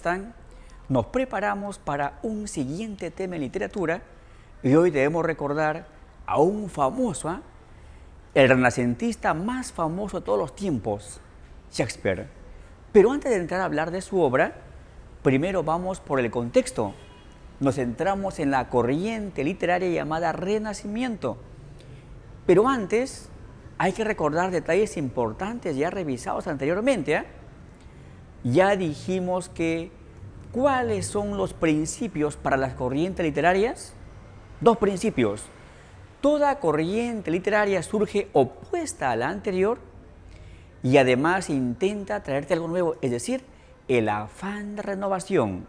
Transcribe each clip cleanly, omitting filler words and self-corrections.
están? Nos preparamos para un siguiente tema en literatura y hoy debemos recordar a un famoso, el renacentista más famoso de todos los tiempos, Shakespeare. Pero antes de entrar a hablar de su obra, primero vamos por el contexto. Nos centramos en la corriente literaria llamada Renacimiento. Pero antes hay que recordar detalles importantes ya revisados anteriormente. Ya dijimos que ¿cuáles son los principios para las corrientes literarias? Dos principios. Toda corriente literaria surge opuesta a la anterior y además intenta traerte algo nuevo, es decir, el afán de renovación.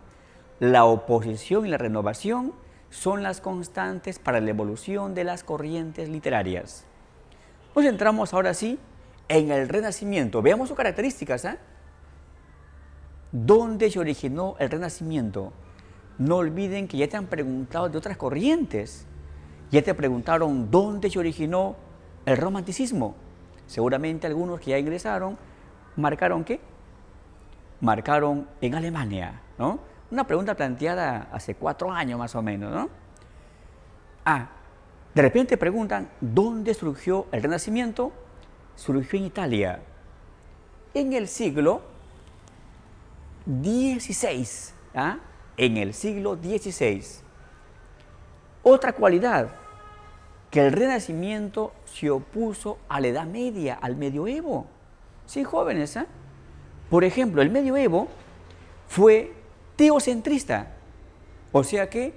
La oposición y la renovación son las constantes para la evolución de las corrientes literarias. Nos centramos ahora sí en el Renacimiento. Veamos sus características. ¿Dónde se originó el Renacimiento? No olviden que ya te han preguntado de otras corrientes. Ya te preguntaron dónde se originó el Romanticismo. Seguramente algunos que ya ingresaron marcaron ¿qué? Marcaron en Alemania, ¿no? Una pregunta planteada hace 4 años más o menos, ¿no? De repente preguntan ¿dónde surgió el Renacimiento? Surgió en Italia. En el siglo XVI, en el siglo XVI. Otra cualidad, que el Renacimiento se opuso a la Edad Media, al Medioevo. Sí, jóvenes, Por ejemplo, el Medioevo fue teocentrista, o sea que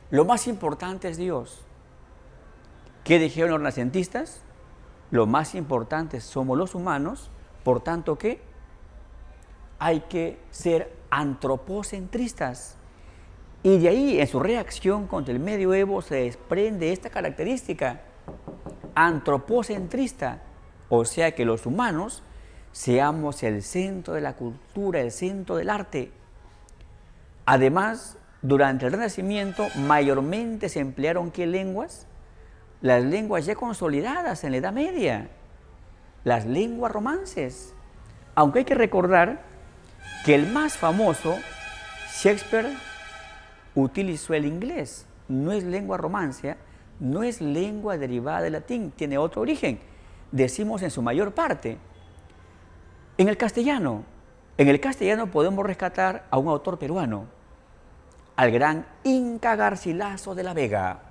lo más importante es Dios. ¿Qué dijeron los renacentistas? Lo más importante somos los humanos, por tanto que hay que ser antropocentristas. Y de ahí, en su reacción contra el medioevo, se desprende esta característica antropocentrista, o sea que los humanos seamos el centro de la cultura, el centro del arte. Además, durante el Renacimiento, mayormente se emplearon ¿qué lenguas? Las lenguas ya consolidadas en la Edad Media, las lenguas romances. Aunque hay que recordar que el más famoso, Shakespeare, utilizó el inglés. No es lengua romancia, no es lengua derivada del latín, tiene otro origen. Decimos en su mayor parte. En el castellano podemos rescatar a un autor peruano, al gran Inca Garcilaso de la Vega.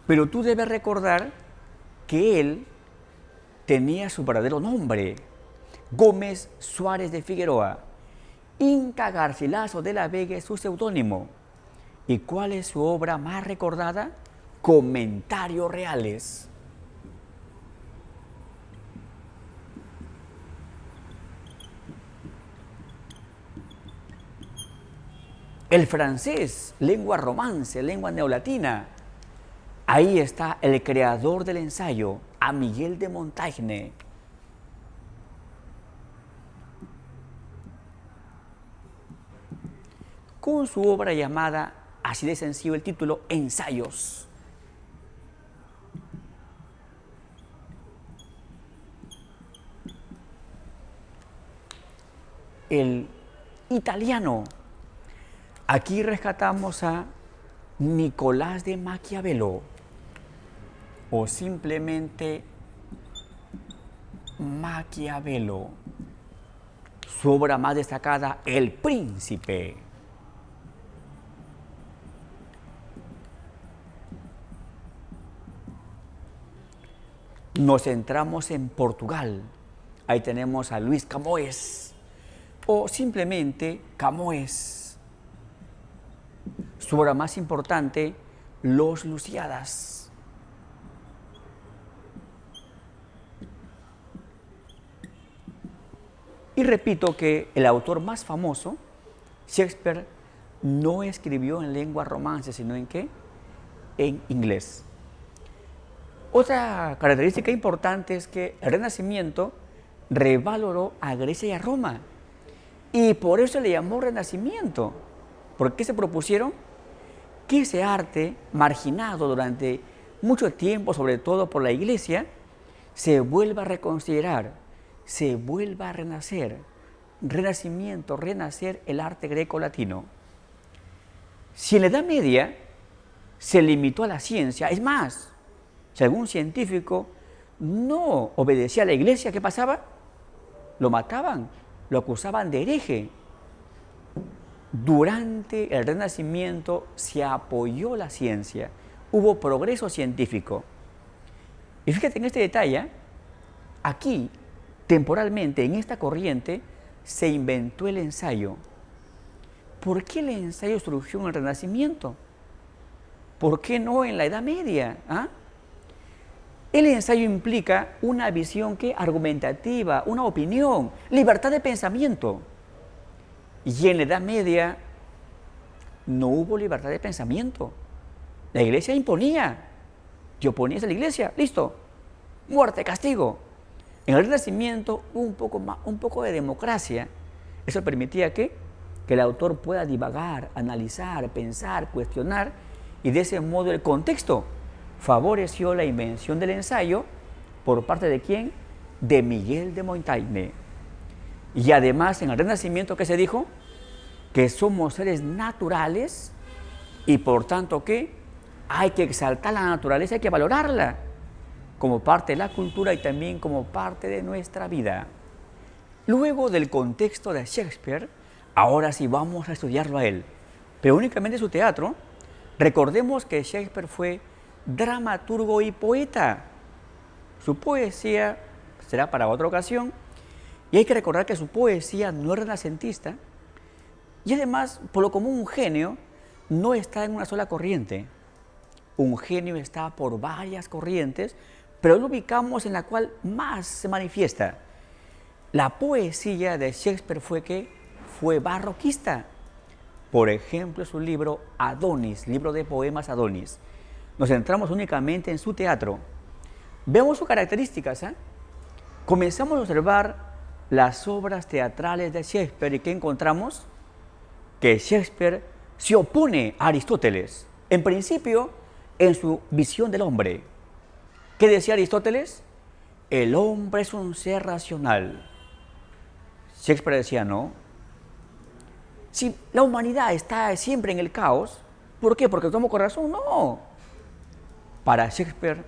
Pero tú debes recordar que él tenía su verdadero nombre, Gómez Suárez de Figueroa. Inca Garcilaso de la Vega es su seudónimo. ¿Y cuál es su obra más recordada? Comentarios Reales. El francés, lengua romance, lengua neolatina. Ahí está el creador del ensayo, a Miguel de Montaigne. Con su obra llamada, así de sencillo el título, Ensayos. El italiano. Aquí rescatamos a Nicolás de Maquiavelo, o simplemente Maquiavelo. Su obra más destacada, El Príncipe. Nos centramos en Portugal. Ahí tenemos a Luis Camões, o simplemente Camões. Su obra más importante, Los Lusíadas. Y repito que el autor más famoso, Shakespeare, no escribió en lengua romance, sino ¿en qué? En inglés. Otra característica importante es que el Renacimiento revaloró a Grecia y a Roma. Y por eso le llamó Renacimiento. ¿Por qué se propusieron? que ese arte, marginado durante mucho tiempo, sobre todo por la Iglesia, se vuelva a reconsiderar, se vuelva a renacer. Renacimiento, renacer el arte greco-latino. Si en la Edad Media se limitó a la ciencia, es más, si algún científico no obedecía a la Iglesia, ¿qué pasaba? Lo mataban, lo acusaban de hereje. Durante el Renacimiento se apoyó la ciencia, hubo progreso científico. Y fíjate en este detalle, aquí, temporalmente, en esta corriente, se inventó el ensayo. ¿Por qué el ensayo surgió en el Renacimiento? ¿Por qué no en la Edad Media? ¿Ah? El ensayo implica una visión que argumentativa, una opinión, libertad de pensamiento. Y en la Edad Media no hubo libertad de pensamiento. La Iglesia imponía. Te oponías a la Iglesia, listo, muerte, castigo. En el Renacimiento hubo un poco de democracia. Eso permitía que el autor pueda divagar, analizar, pensar, cuestionar, y de ese modo el contexto favoreció la invención del ensayo por parte de ¿quién? De Miguel de Montaigne. Y además en el Renacimiento, ¿qué se dijo? Que somos seres naturales y por tanto que hay que exaltar la naturaleza, hay que valorarla como parte de la cultura y también como parte de nuestra vida. Luego del contexto de Shakespeare, ahora sí vamos a estudiarlo a él, pero únicamente su teatro. Recordemos que Shakespeare fue dramaturgo y poeta. Su poesía será para otra ocasión, y hay que recordar que su poesía no es renacentista, y además, por lo común, un genio no está en una sola corriente. Un genio está por varias corrientes, pero lo ubicamos en la cual más se manifiesta. La poesía de Shakespeare fue barroquista. Por ejemplo, su libro Adonis, libro de poemas Adonis. Nos centramos únicamente en su teatro. Vemos sus características. Comenzamos a observar las obras teatrales de Shakespeare y ¿qué encontramos? Que Shakespeare se opone a Aristóteles. En principio, en su visión del hombre. ¿Qué decía Aristóteles? El hombre es un ser racional. Shakespeare decía, no. Si la humanidad está siempre en el caos, ¿por qué? ¿Porque tomo corazón? No. Para Shakespeare,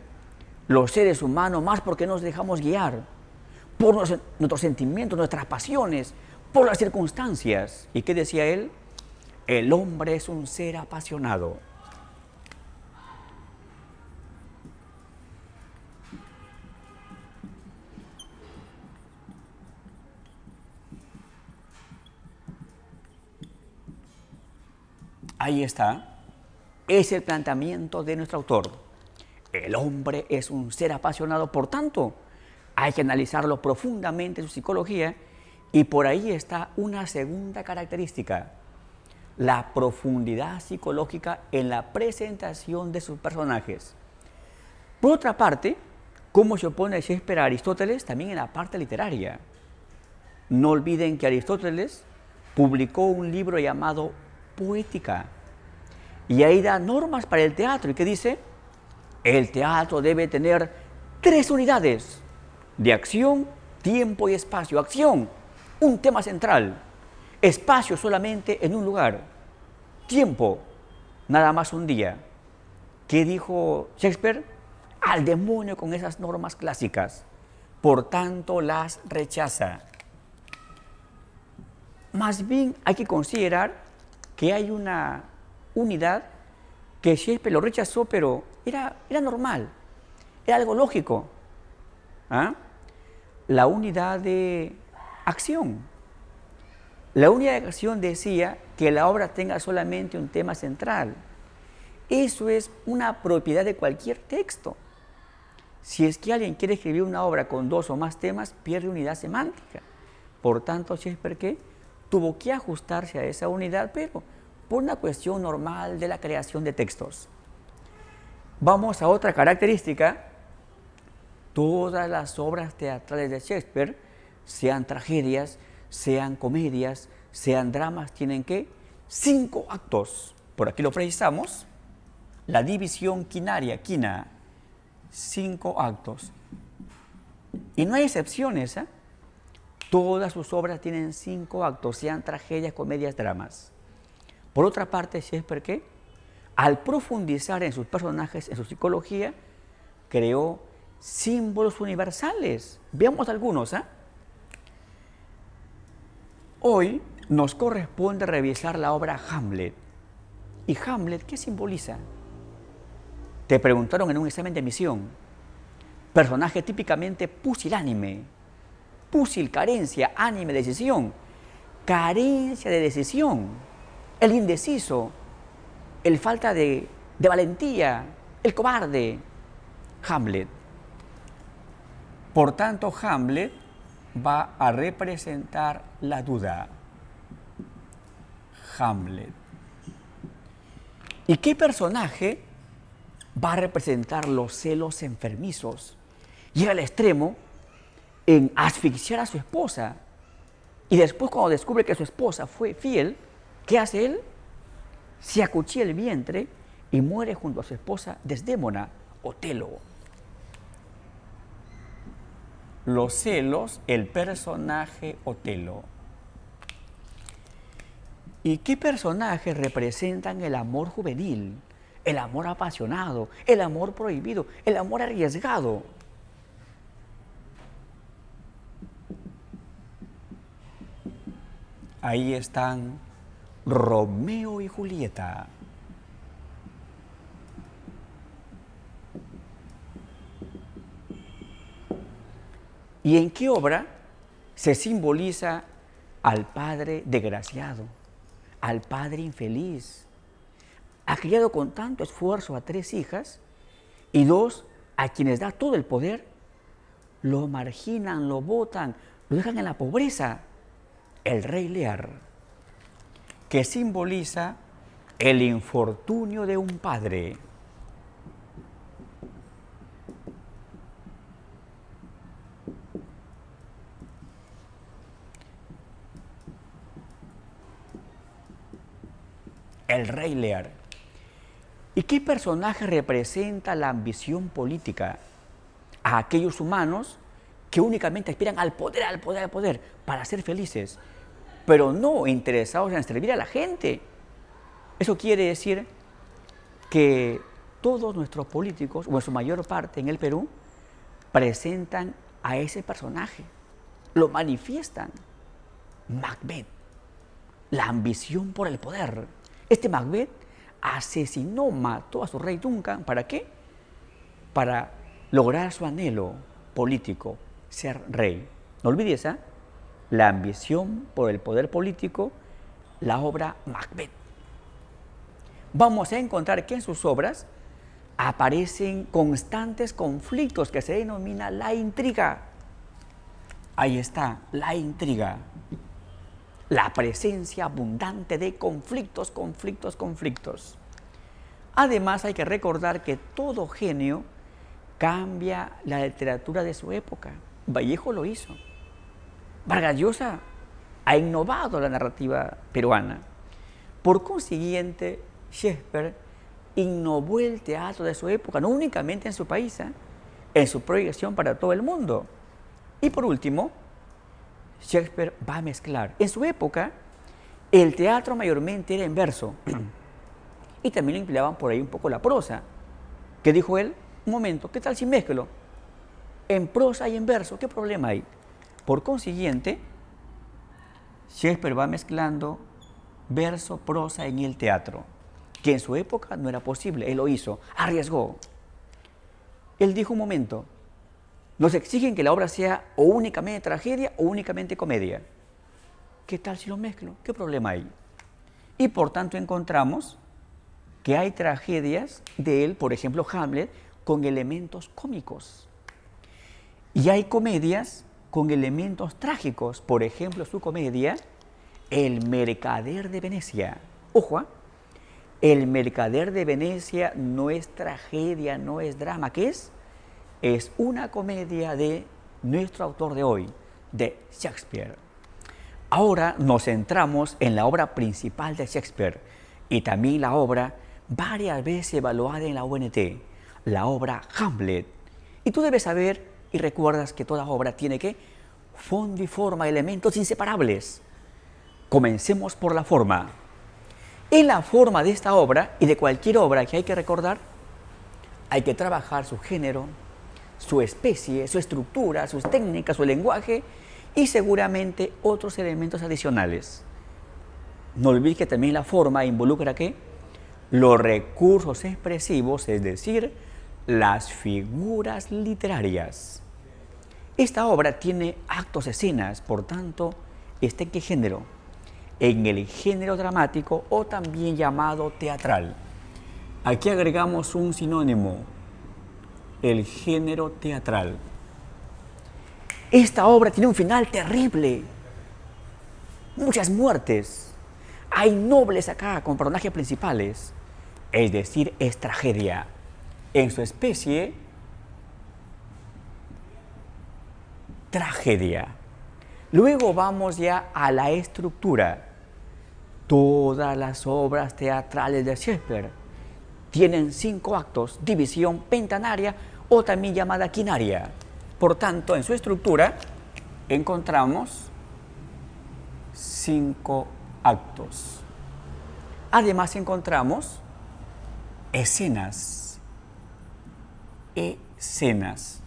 los seres humanos, más porque nos dejamos guiar por nuestros sentimientos, nuestras pasiones, por las circunstancias. ¿Y qué decía él? El hombre es un ser apasionado. Ahí está, es el planteamiento de nuestro autor. El hombre es un ser apasionado, por tanto, hay que analizarlo profundamente en su psicología, y por ahí está una segunda característica, la profundidad psicológica en la presentación de sus personajes. Por otra parte, ¿cómo se opone Shakespeare a Aristóteles? También en la parte literaria. No olviden que Aristóteles publicó un libro llamado Poética, y ahí da normas para el teatro. ¿Y qué dice? El teatro debe tener 3 unidades de acción, tiempo y espacio. Acción, un tema central. Espacio solamente en un lugar. Tiempo, nada más un día. ¿Qué dijo Shakespeare? Al demonio con esas normas clásicas. Por tanto, las rechaza. Más bien hay que considerar que hay una unidad que Shakespeare lo rechazó, pero era normal, era algo lógico. ¿Ah? La unidad de acción. La unidad de acción decía que la obra tenga solamente un tema central. Eso es una propiedad de cualquier texto. Si es que alguien quiere escribir una obra con 2 o más temas, pierde unidad semántica. Por tanto, Shakespeare, ¿qué? Tuvo que ajustarse a esa unidad, pero por una cuestión normal de la creación de textos. Vamos a otra característica. Todas las obras teatrales de Shakespeare, sean tragedias, sean comedias, sean dramas, tienen ¿qué? 5 actos. por aquí lo precisamos, la división quinaria, quina, 5 actos. Y no hay excepciones, ¿eh? Todas sus obras tienen 5 actos, sean tragedias, comedias, dramas. Por otra parte, Shakespeare, ¿qué? Al profundizar en sus personajes, en su psicología, creó símbolos universales. Veamos algunos, ¿eh? Hoy nos corresponde revisar la obra Hamlet. ¿Y Hamlet qué simboliza? Te preguntaron en un examen de admisión. Personaje típicamente pusilánime. Pusil, carencia, ánime, decisión. Carencia de decisión. El indeciso. El falta de valentía. El cobarde. Hamlet. Por tanto, Hamlet va a representar la duda. Hamlet. ¿Y qué personaje va a representar los celos enfermizos? Llega al extremo en asfixiar a su esposa. Y después, cuando descubre que su esposa fue fiel, ¿qué hace él? Se acuchilla el vientre y muere junto a su esposa Desdémona, Otelo. Los celos, el personaje Otelo. ¿Y qué personajes representan el amor juvenil, el amor apasionado, el amor prohibido, el amor arriesgado? Ahí están Romeo y Julieta. ¿Y en qué obra se simboliza al padre desgraciado, al padre infeliz? Ha criado con tanto esfuerzo a 3 hijas y 2 a quienes da todo el poder, lo marginan, lo botan, lo dejan en la pobreza. El rey Lear, que simboliza el infortunio de un padre. El rey Lear. ¿Y qué personaje representa la ambición política? A aquellos humanos que únicamente aspiran al poder, al poder, al poder, para ser felices, pero no interesados en servir a la gente. Eso quiere decir que todos nuestros políticos, o en su mayor parte en el Perú, presentan a ese personaje, lo manifiestan. Macbeth, la ambición por el poder. Este Macbeth asesinó, mató a su rey Duncan. ¿Para qué? Para lograr su anhelo político, ser rey. No olvides, ¿eh? La ambición por el poder político, la obra Macbeth. Vamos a encontrar que en sus obras aparecen constantes conflictos que se denomina la intriga. Ahí está, la intriga. La presencia abundante de conflictos, conflictos, conflictos. Además, hay que recordar que todo genio cambia la literatura de su época. Vallejo lo hizo. Vargas Llosa ha innovado la narrativa peruana. Por consiguiente, Shakespeare innovó el teatro de su época, no únicamente en su país, en su proyección para todo el mundo. Y por último, Shakespeare va a mezclar. En su época, el teatro mayormente era en verso y también empleaban por ahí un poco la prosa. ¿Qué dijo él? Un momento, ¿qué tal si mezclo? En prosa y en verso, ¿qué problema hay? Por consiguiente, Shakespeare va mezclando verso, prosa en el teatro, que en su época no era posible. Él lo hizo, arriesgó. Él dijo un momento, nos exigen que la obra sea o únicamente tragedia o únicamente comedia. ¿Qué tal si lo mezclo? ¿Qué problema hay? Y por tanto encontramos que hay tragedias de él, por ejemplo Hamlet, con elementos cómicos. Y hay comedias con elementos trágicos. Por ejemplo, su comedia, El mercader de Venecia. Ojo, El mercader de Venecia no es tragedia, no es drama. ¿Qué es? Es una comedia de nuestro autor de hoy, de Shakespeare. Ahora nos centramos en la obra principal de Shakespeare, y también la obra varias veces evaluada en la UNT, la obra Hamlet. Y tú debes saber y recuerdas que toda obra tiene que fondo y forma, elementos inseparables. Comencemos por la forma. En la forma de esta obra y de cualquier obra que hay que recordar, hay que trabajar su género, su especie, su estructura, sus técnicas, su lenguaje y seguramente otros elementos adicionales. No olvides que también la forma involucra ¿qué? Los recursos expresivos, es decir, las figuras literarias. Esta obra tiene actos, escenas, por tanto, ¿está en qué género? En el género dramático o también llamado teatral. Aquí agregamos un sinónimo, el género teatral. Esta obra tiene un final terrible, muchas muertes, hay nobles acá con personajes principales, es decir, es tragedia. En su especie, tragedia. Luego vamos ya a la estructura. Todas las obras teatrales de Shakespeare tienen 5 actos, división pentanaria o también llamada quinaria. Por tanto, en su estructura encontramos 5 actos. Además encontramos escenas. Escenas.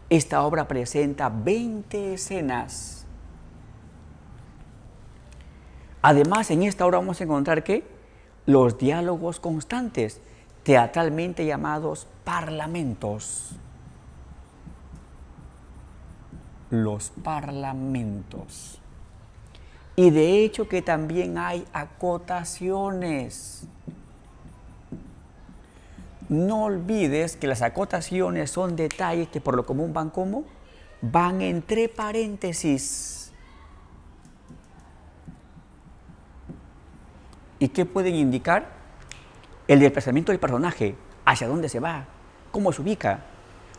Esta obra presenta 20 escenas. Además, en esta obra vamos a encontrar que los diálogos constantes, teatralmente llamados parlamentos. Los parlamentos. Y de hecho que también hay acotaciones. No olvides que las acotaciones son detalles que por lo común van como, van entre paréntesis. ¿Y qué pueden indicar? El desplazamiento del personaje, hacia dónde se va, cómo se ubica.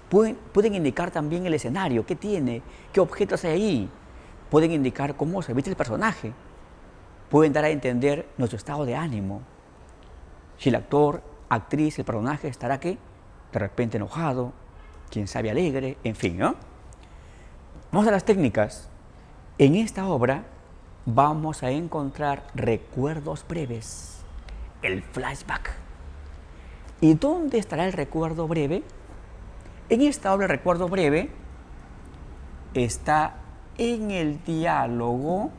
Pueden indicar también el escenario, qué tiene, qué objetos hay ahí. Pueden indicar cómo se viste el personaje. Pueden dar a entender nuestro estado de ánimo. Si el actor, actriz, el personaje estará ¿qué? De repente enojado, quién sabe alegre, en fin, ¿no? Vamos a las técnicas. En esta obra vamos a encontrar recuerdos breves, el flashback. ¿Y dónde estará el recuerdo breve? En esta obra, el recuerdo breve está en el diálogo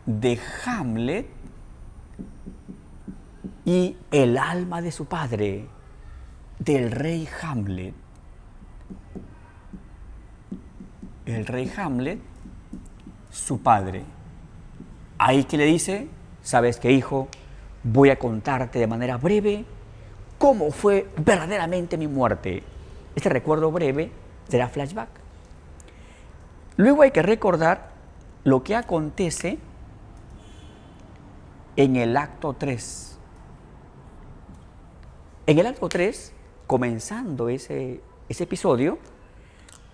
de Hamlet y el alma de su padre, del rey Hamlet. El rey Hamlet, su padre. Ahí que le dice, ¿sabes qué, hijo? Voy a contarte de manera breve cómo fue verdaderamente mi muerte. Este recuerdo breve será flashback. Luego hay que recordar lo que acontece en el acto 3. En el acto 3, comenzando ese episodio,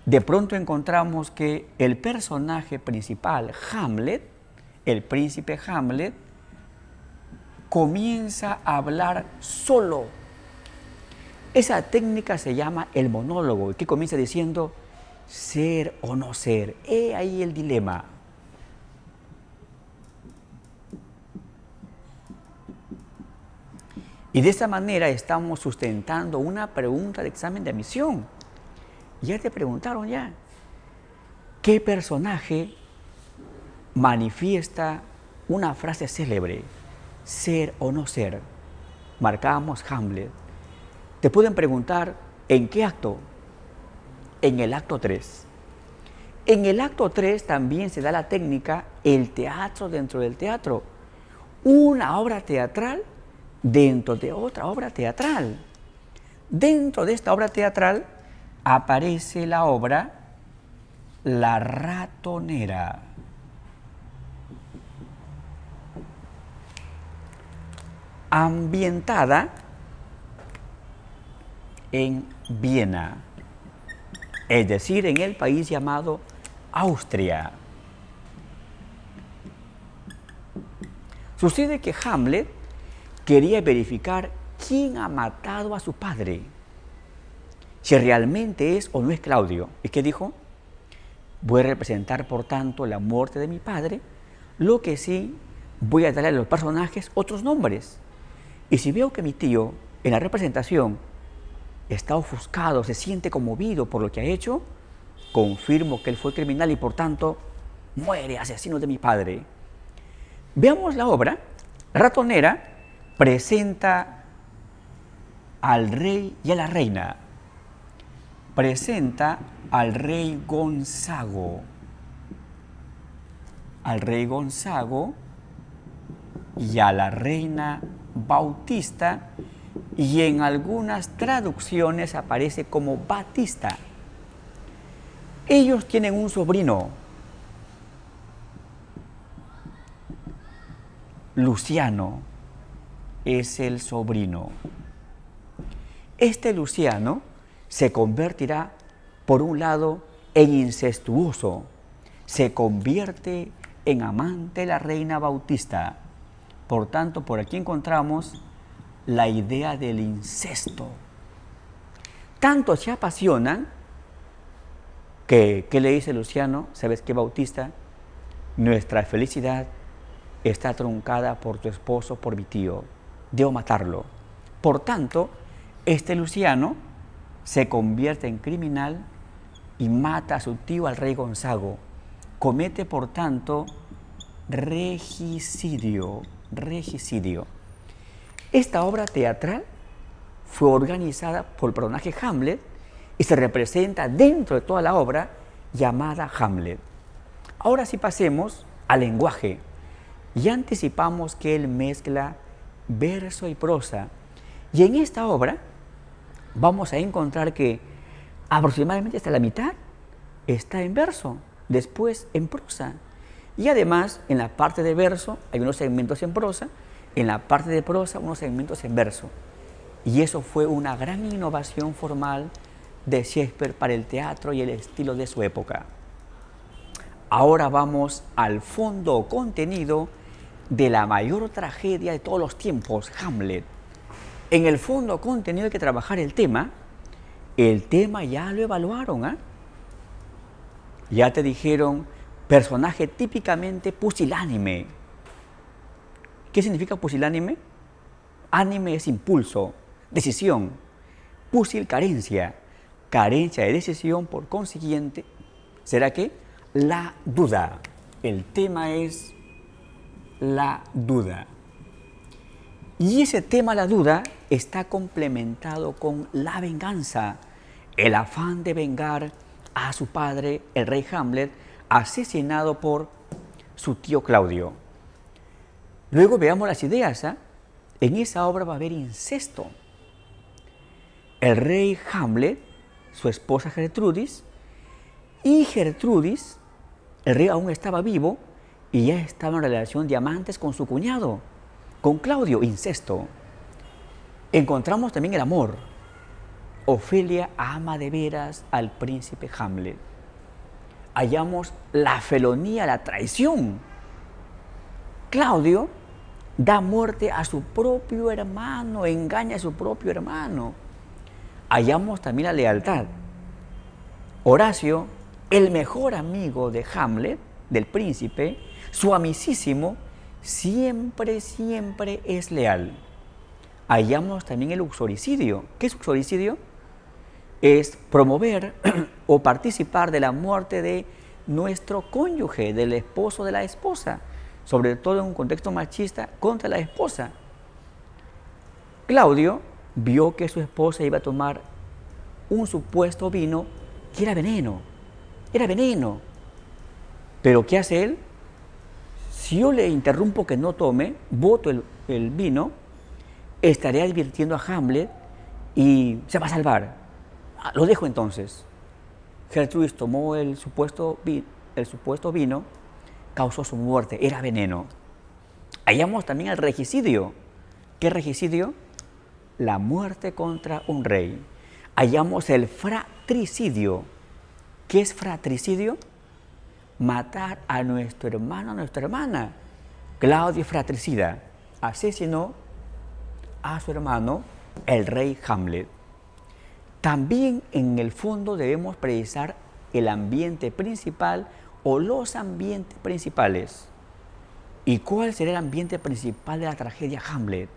de pronto encontramos que el personaje principal, Hamlet, el príncipe Hamlet, comienza a hablar solo. Esa técnica se llama el monólogo, que comienza diciendo ser o no ser. He ahí el dilema. Y de esta manera estamos sustentando una pregunta de examen de admisión. Ya te preguntaron ya, ¿qué personaje manifiesta una frase célebre? Ser o no ser. Marcamos Hamlet. Te pueden preguntar, ¿en qué acto? En el acto 3. En el acto 3 también se da la técnica el teatro dentro del teatro. Una obra teatral dentro de otra obra teatral. Dentro de esta obra teatral aparece la obra La ratonera. Ambientada en Viena, es decir, en el país llamado Austria. Sucede que Hamlet quería verificar quién ha matado a su padre, si realmente es o no es Claudio. ¿Y qué dijo? Voy a representar, por tanto, la muerte de mi padre, lo que sí voy a darle a los personajes otros nombres. Y si veo que mi tío, en la representación, está ofuscado, se siente conmovido por lo que ha hecho, confirmo que él fue criminal y, por tanto, muere asesino de mi padre. Veamos la obra. La ratonera presenta al rey y a la reina. Presenta al rey Gonzago. Al rey Gonzago y a la reina Bautista, y en algunas traducciones aparece como Batista. Ellos tienen un sobrino, Luciano es el sobrino. Este Luciano se convertirá, por un lado, en incestuoso, se convierte en amante de la reina Bautista. Por tanto, por aquí encontramos la idea del incesto. Tanto se apasionan que, ¿qué le dice Luciano? ¿Sabes qué, Bautista? Nuestra felicidad está truncada por tu esposo, por mi tío. Debo matarlo. Por tanto, este Luciano se convierte en criminal y mata a su tío, al rey Gonzago. Comete, por tanto, regicidio. Regicidio. Esta obra teatral fue organizada por el personaje Hamlet y se representa dentro de toda la obra llamada Hamlet. Ahora sí pasemos al lenguaje. Ya anticipamos que él mezcla verso y prosa. Y en esta obra vamos a encontrar que aproximadamente hasta la mitad está en verso, después en prosa. Y además, en la parte de verso hay unos segmentos en prosa, en la parte de prosa unos segmentos en verso. Y eso fue una gran innovación formal de Shakespeare para el teatro y el estilo de su época. Ahora vamos al fondo o contenido de la mayor tragedia de todos los tiempos, Hamlet. En el fondo contenido hay que trabajar el tema. El tema ya lo evaluaron, ¿eh? Ya te dijeron, personaje típicamente pusilánime. ¿Qué significa pusilánime? Ánime es impulso, decisión. Pusil, carencia. Carencia de decisión, por consiguiente, ¿será qué? La duda. El tema es la duda. Y ese tema, la duda, está complementado con la venganza, el afán de vengar a su padre, el rey Hamlet, asesinado por su tío Claudio. Luego veamos las ideas, ¿eh? En esa obra va a haber incesto. El rey Hamlet, su esposa Gertrudis, y Gertrudis, el rey aún estaba vivo y ya estaba en relación de amantes con su cuñado, con Claudio, incesto. Encontramos también el amor. Ofelia ama de veras al príncipe Hamlet. Hallamos la felonía, la traición. Claudio da muerte a su propio hermano, engaña a su propio hermano. Hallamos también la lealtad. Horacio, el mejor amigo de Hamlet, del príncipe, su amicísimo, siempre es leal. Hallamos también el uxoricidio. ¿Qué es uxoricidio? Es promover o participar de la muerte de nuestro cónyuge, del esposo de la esposa, sobre todo en un contexto machista, contra la esposa. Claudio vio que su esposa iba a tomar un supuesto vino que era veneno. Pero ¿qué hace él? Si yo le interrumpo que no tome, boto el vino, estaré advirtiendo a Hamlet y se va a salvar. Lo dejo entonces. Gertrudis tomó el supuesto vino, causó su muerte, era veneno. Hallamos también el regicidio. ¿Qué regicidio? La muerte contra un rey. Hallamos el fratricidio. ¿Qué es fratricidio? Matar a nuestro hermano, a nuestra hermana. Claudio Fratricida asesinó a su hermano, el rey Hamlet. También en el fondo debemos precisar el ambiente principal o los ambientes principales. ¿Y cuál será el ambiente principal de la tragedia Hamlet?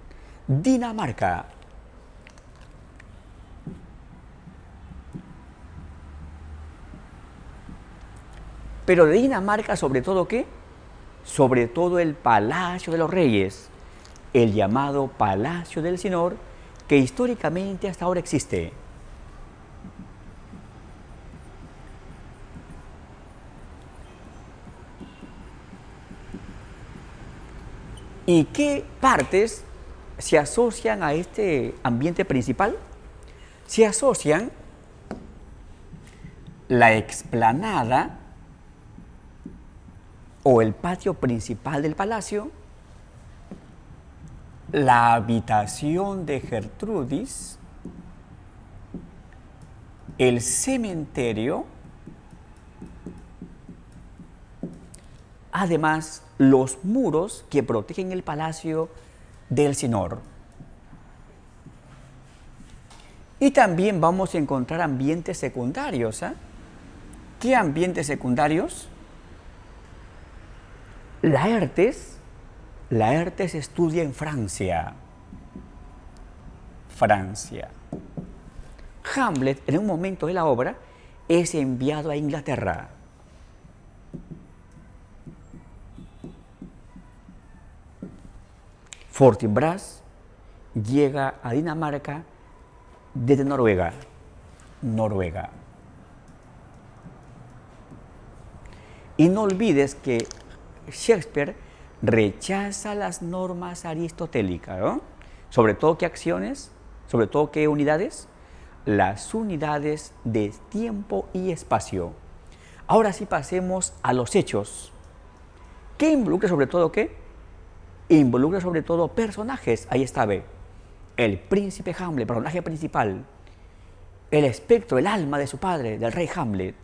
Dinamarca. Pero de Dinamarca, ¿sobre todo qué? Sobre todo el Palacio de los Reyes, el llamado Palacio del Señor, que históricamente hasta ahora existe. ¿Y qué partes se asocian a este ambiente principal? Se asocian la explanada o el patio principal del palacio, la habitación de Gertrudis, el cementerio, además los muros que protegen el palacio del Señor. Y también vamos a encontrar ambientes secundarios. ¿Qué ambientes secundarios? Laertes estudia en Francia. Hamlet, en un momento de la obra, es enviado a Inglaterra. Fortinbras llega a Dinamarca desde Noruega. Y no olvides que Shakespeare rechaza las normas aristotélicas, ¿no? Sobre todo, ¿qué acciones? Sobre todo, ¿qué unidades? Las unidades de tiempo y espacio. Ahora sí pasemos a los hechos. ¿Qué involucra sobre todo qué? Involucra sobre todo personajes. Ahí está, ve. El príncipe Hamlet, personaje principal. El espectro, el alma de su padre, del rey Hamlet.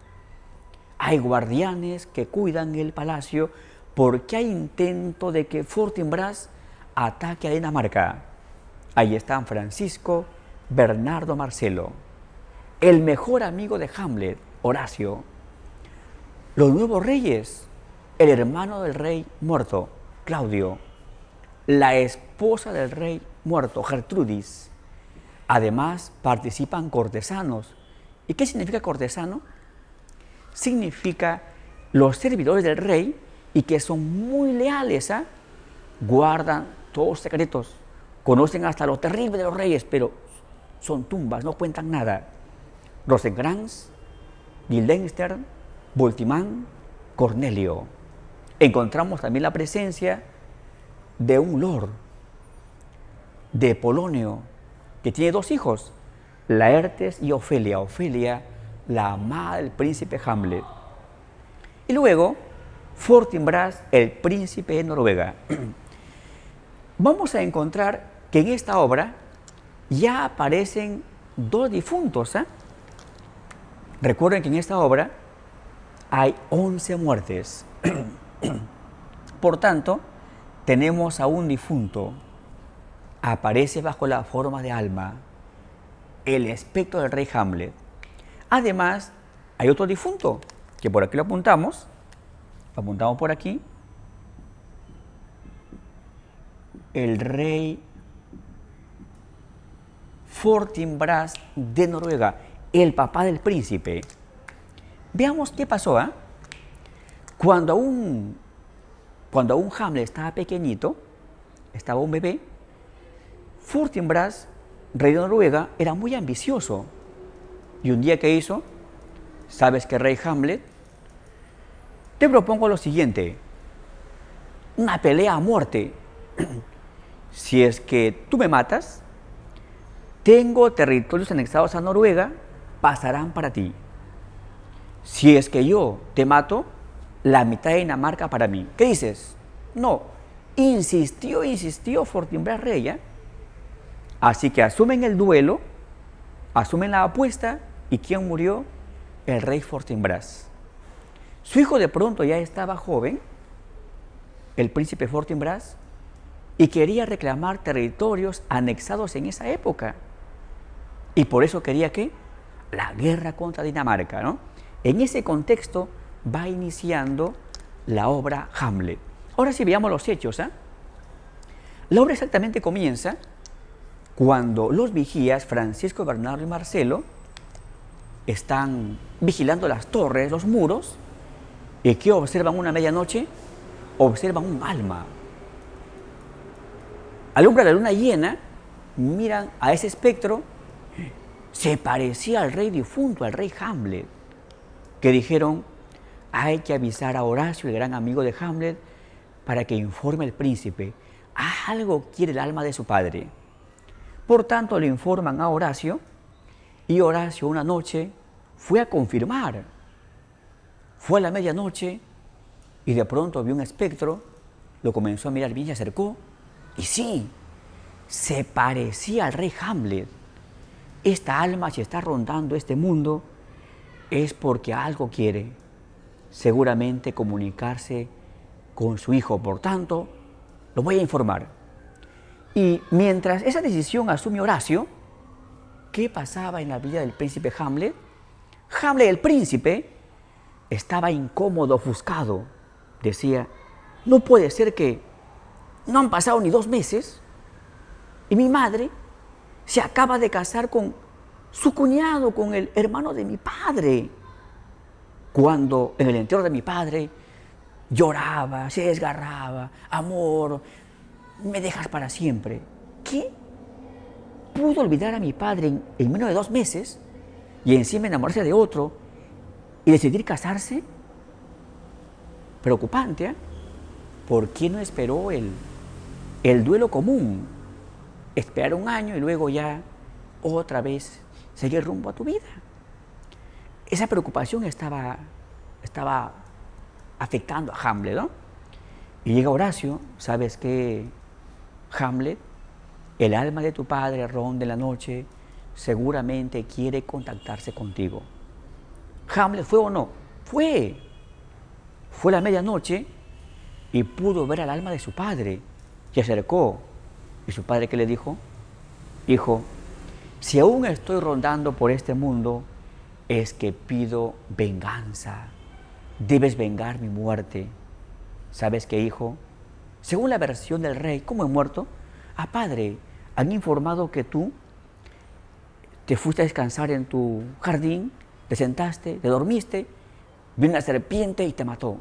Hay guardianes que cuidan el palacio porque hay intento de que Fortinbras ataque a Dinamarca. Ahí están Francisco, Bernardo, Marcelo. El mejor amigo de Hamlet, Horacio. Los nuevos reyes, el hermano del rey muerto, Claudio. La esposa del rey muerto, Gertrudis. Además, participan cortesanos. ¿Y qué significa cortesano? Significa los servidores del rey y que son muy leales, guardan todos los secretos, conocen hasta lo terrible de los reyes, pero son tumbas, no cuentan nada. Rosencrantz, Guildenstern, Voltimand, Cornelio. Encontramos también la presencia de un lord, de Polonio, que tiene dos hijos, Laertes y Ofelia. Ofelia, la amada del príncipe Hamlet. Y luego, Fortinbras, el príncipe de Noruega. Vamos a encontrar que en esta obra ya aparecen dos difuntos. Recuerden que en esta obra hay 11 muertes. Por tanto, tenemos a un difunto. Aparece bajo la forma de alma, el espectro del rey Hamlet. Además, hay otro difunto, que por aquí lo apuntamos por aquí. El rey Fortinbras de Noruega, el papá del príncipe. Veamos qué pasó. Cuando aún Hamlet estaba pequeñito, estaba un bebé, Fortinbras, rey de Noruega, era muy ambicioso. Y un día, ¿qué hizo? ¿Sabes qué, rey Hamlet? Te propongo lo siguiente: una pelea a muerte. Si es que tú me matas, tengo territorios anexados a Noruega, pasarán para ti. Si es que yo te mato, la mitad de Dinamarca para mí. ¿Qué dices? No. Insistió Fortinbras rey. Así que asumen el duelo, asumen la apuesta. ¿Y quién murió? El rey Fortinbras. Su hijo de pronto ya estaba joven el príncipe Fortinbras, y quería reclamar territorios anexados en esa época. Y por eso quería que la guerra contra Dinamarca, ¿no? En ese contexto va iniciando la obra Hamlet. Ahora sí veamos los hechos, ¿eh? La obra exactamente comienza cuando los vigías, Francisco, Bernardo y Marcelo, están vigilando las torres, los muros, y ¿qué observan una medianoche? Observan un alma. Alumbra la luna llena, miran a ese espectro, se parecía al rey difunto, al rey Hamlet, que dijeron, hay que avisar a Horacio, el gran amigo de Hamlet, para que informe al príncipe. Algo quiere el alma de su padre. Por tanto, le informan a Horacio, y Horacio una noche fue a confirmar. Fue a la medianoche y de pronto vio un espectro, lo comenzó a mirar bien, se acercó, y sí, se parecía al rey Hamlet. Esta alma, si está rondando este mundo, es porque algo quiere, seguramente comunicarse con su hijo. Por tanto, lo voy a informar. Y mientras esa decisión asume Horacio, ¿qué pasaba en la vida del príncipe Hamlet? Hamlet, el príncipe, estaba incómodo, ofuscado. Decía, no puede ser que no han pasado ni 2 meses y mi madre se acaba de casar con su cuñado, con el hermano de mi padre. Cuando en el entierro de mi padre lloraba, se desgarraba, amor, me dejas para siempre. ¿Qué? ¿Pudo olvidar a mi padre en menos de 2 meses y encima enamorarse de otro y decidir casarse? Preocupante, ¿eh? ¿Por qué no esperó el duelo común? Esperar 1 año y luego ya otra vez seguir rumbo a tu vida. Esa preocupación estaba afectando a Hamlet, ¿no? Y llega Horacio, ¿sabes qué, Hamlet? El alma de tu padre ronda en la noche, seguramente quiere contactarse contigo. ¿Hamlet fue o no? Fue. Fue la medianoche y pudo ver al alma de su padre. Se acercó. ¿Y su padre qué le dijo? Hijo, si aún estoy rondando por este mundo, es que pido venganza. Debes vengar mi muerte. ¿Sabes qué, hijo? Según la versión del rey, ¿cómo he muerto? Padre, han informado que tú te fuiste a descansar en tu jardín, te sentaste, te dormiste, vino una serpiente y te mató.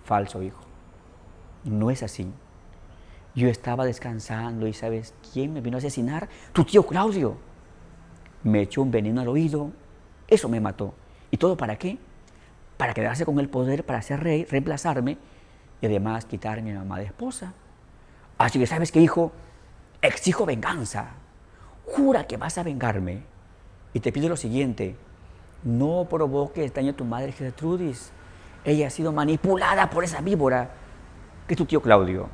Falso, hijo. No es así. Yo estaba descansando y ¿sabes quién me vino a asesinar? Tu tío Claudio. Me echó un veneno al oído, eso me mató. ¿Y todo para qué? Para quedarse con el poder, para ser rey, reemplazarme y además quitarme a mi mamá de esposa. Así que ¿sabes qué, hijo? Exijo venganza. Jura que vas a vengarme. Y te pido lo siguiente, no provoques daño a tu madre Gertrudis. Ella ha sido manipulada por esa víbora que es tu tío Claudio.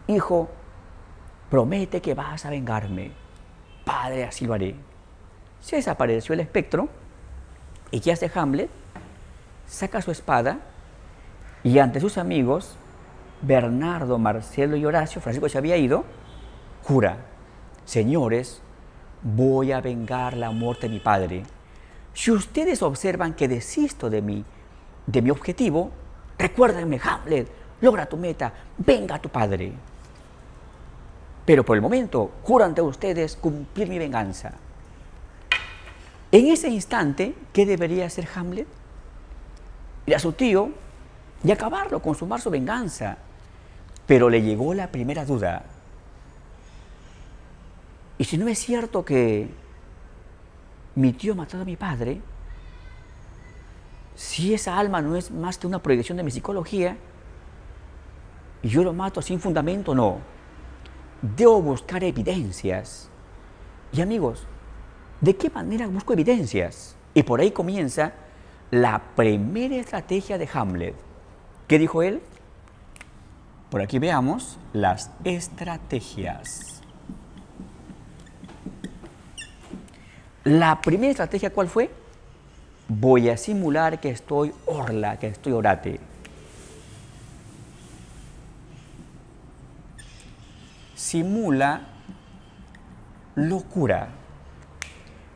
Hijo, promete que vas a vengarme. Padre, así lo haré. Se desapareció el espectro y ¿qué hace Hamlet? Saca su espada y ante sus amigos, Bernardo, Marcelo y Horacio, Francisco se había ido, jura, señores, voy a vengar la muerte de mi padre. Si ustedes observan que desisto de mi objetivo, recuérdenme, Hamlet, logra tu meta, venga a tu padre. Pero por el momento, juro ante ustedes cumplir mi venganza. En ese instante, ¿qué debería hacer Hamlet? Ir a su tío y acabarlo, consumar su venganza. Pero le llegó la primera duda. ¿Y si no es cierto que mi tío ha matado a mi padre? Si esa alma no es más que una proyección de mi psicología y yo lo mato sin fundamento, no. Debo buscar evidencias. Y amigos, ¿de qué manera busco evidencias? Y por ahí comienza la primera estrategia de Hamlet. ¿Qué dijo él? Por aquí veamos las estrategias. La primera estrategia, ¿cuál fue? Voy a simular que estoy orla, que estoy orate. simula locura.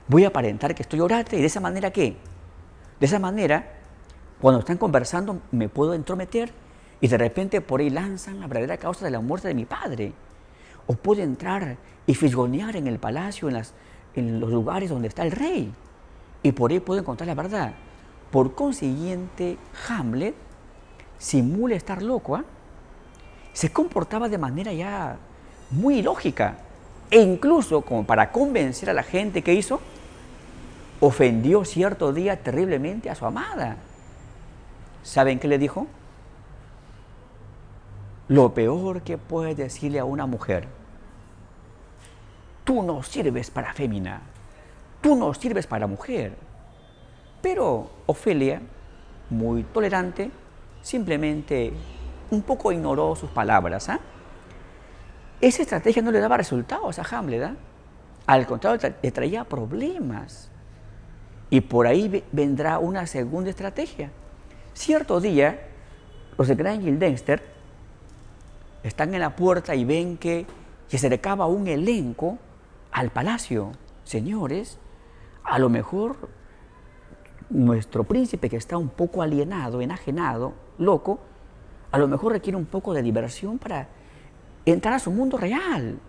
Voy a aparentar que estoy orante y de esa manera, ¿qué? De esa manera, cuando están conversando, me puedo entrometer y de repente por ahí lanzan la verdadera causa de la muerte de mi padre. O puedo entrar y fisgonear en el palacio, en los lugares donde está el rey. Y por ahí puedo encontrar la verdad. Por consiguiente, Hamlet simula estar loco, ¿eh? Se comportaba de manera ya muy ilógica. E incluso, como para convencer a la gente, ¿qué hizo? Ofendió cierto día terriblemente a su amada. ¿Saben qué le dijo? Lo peor que puedes decirle a una mujer: tú no sirves para fémina, tú no sirves para mujer. Pero Ofelia, muy tolerante, simplemente un poco ignoró sus palabras, ¿eh? Esa estrategia no le daba resultados a Hamlet, ¿eh? Al contrario, le traía problemas. Y por ahí vendrá una segunda estrategia. Cierto día, los de Gran Guildenstern están en la puerta y ven que se acercaba un elenco al palacio. Señores, a lo mejor nuestro príncipe, que está un poco alienado, enajenado, loco, a lo mejor requiere un poco de diversión para entrar a su mundo real.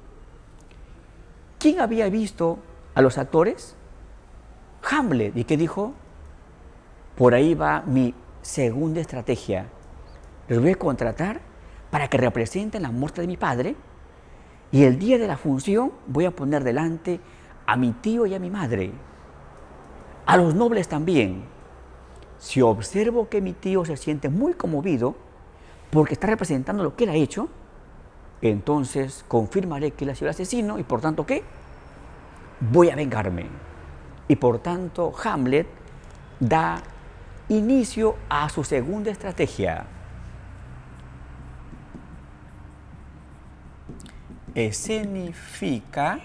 ¿Quién había visto a los actores? Hamlet. ¿Y qué dijo? Por ahí va mi segunda estrategia. Los voy a contratar para que representen la muerte de mi padre, y el día de la función voy a poner delante a mi tío y a mi madre, a los nobles también. Si observo que mi tío se siente muy conmovido porque está representando lo que él ha hecho, entonces confirmaré que él ha sido el asesino y por tanto, ¿qué? Voy a vengarme. Y por tanto, Hamlet da inicio a su segunda estrategia. Escenifica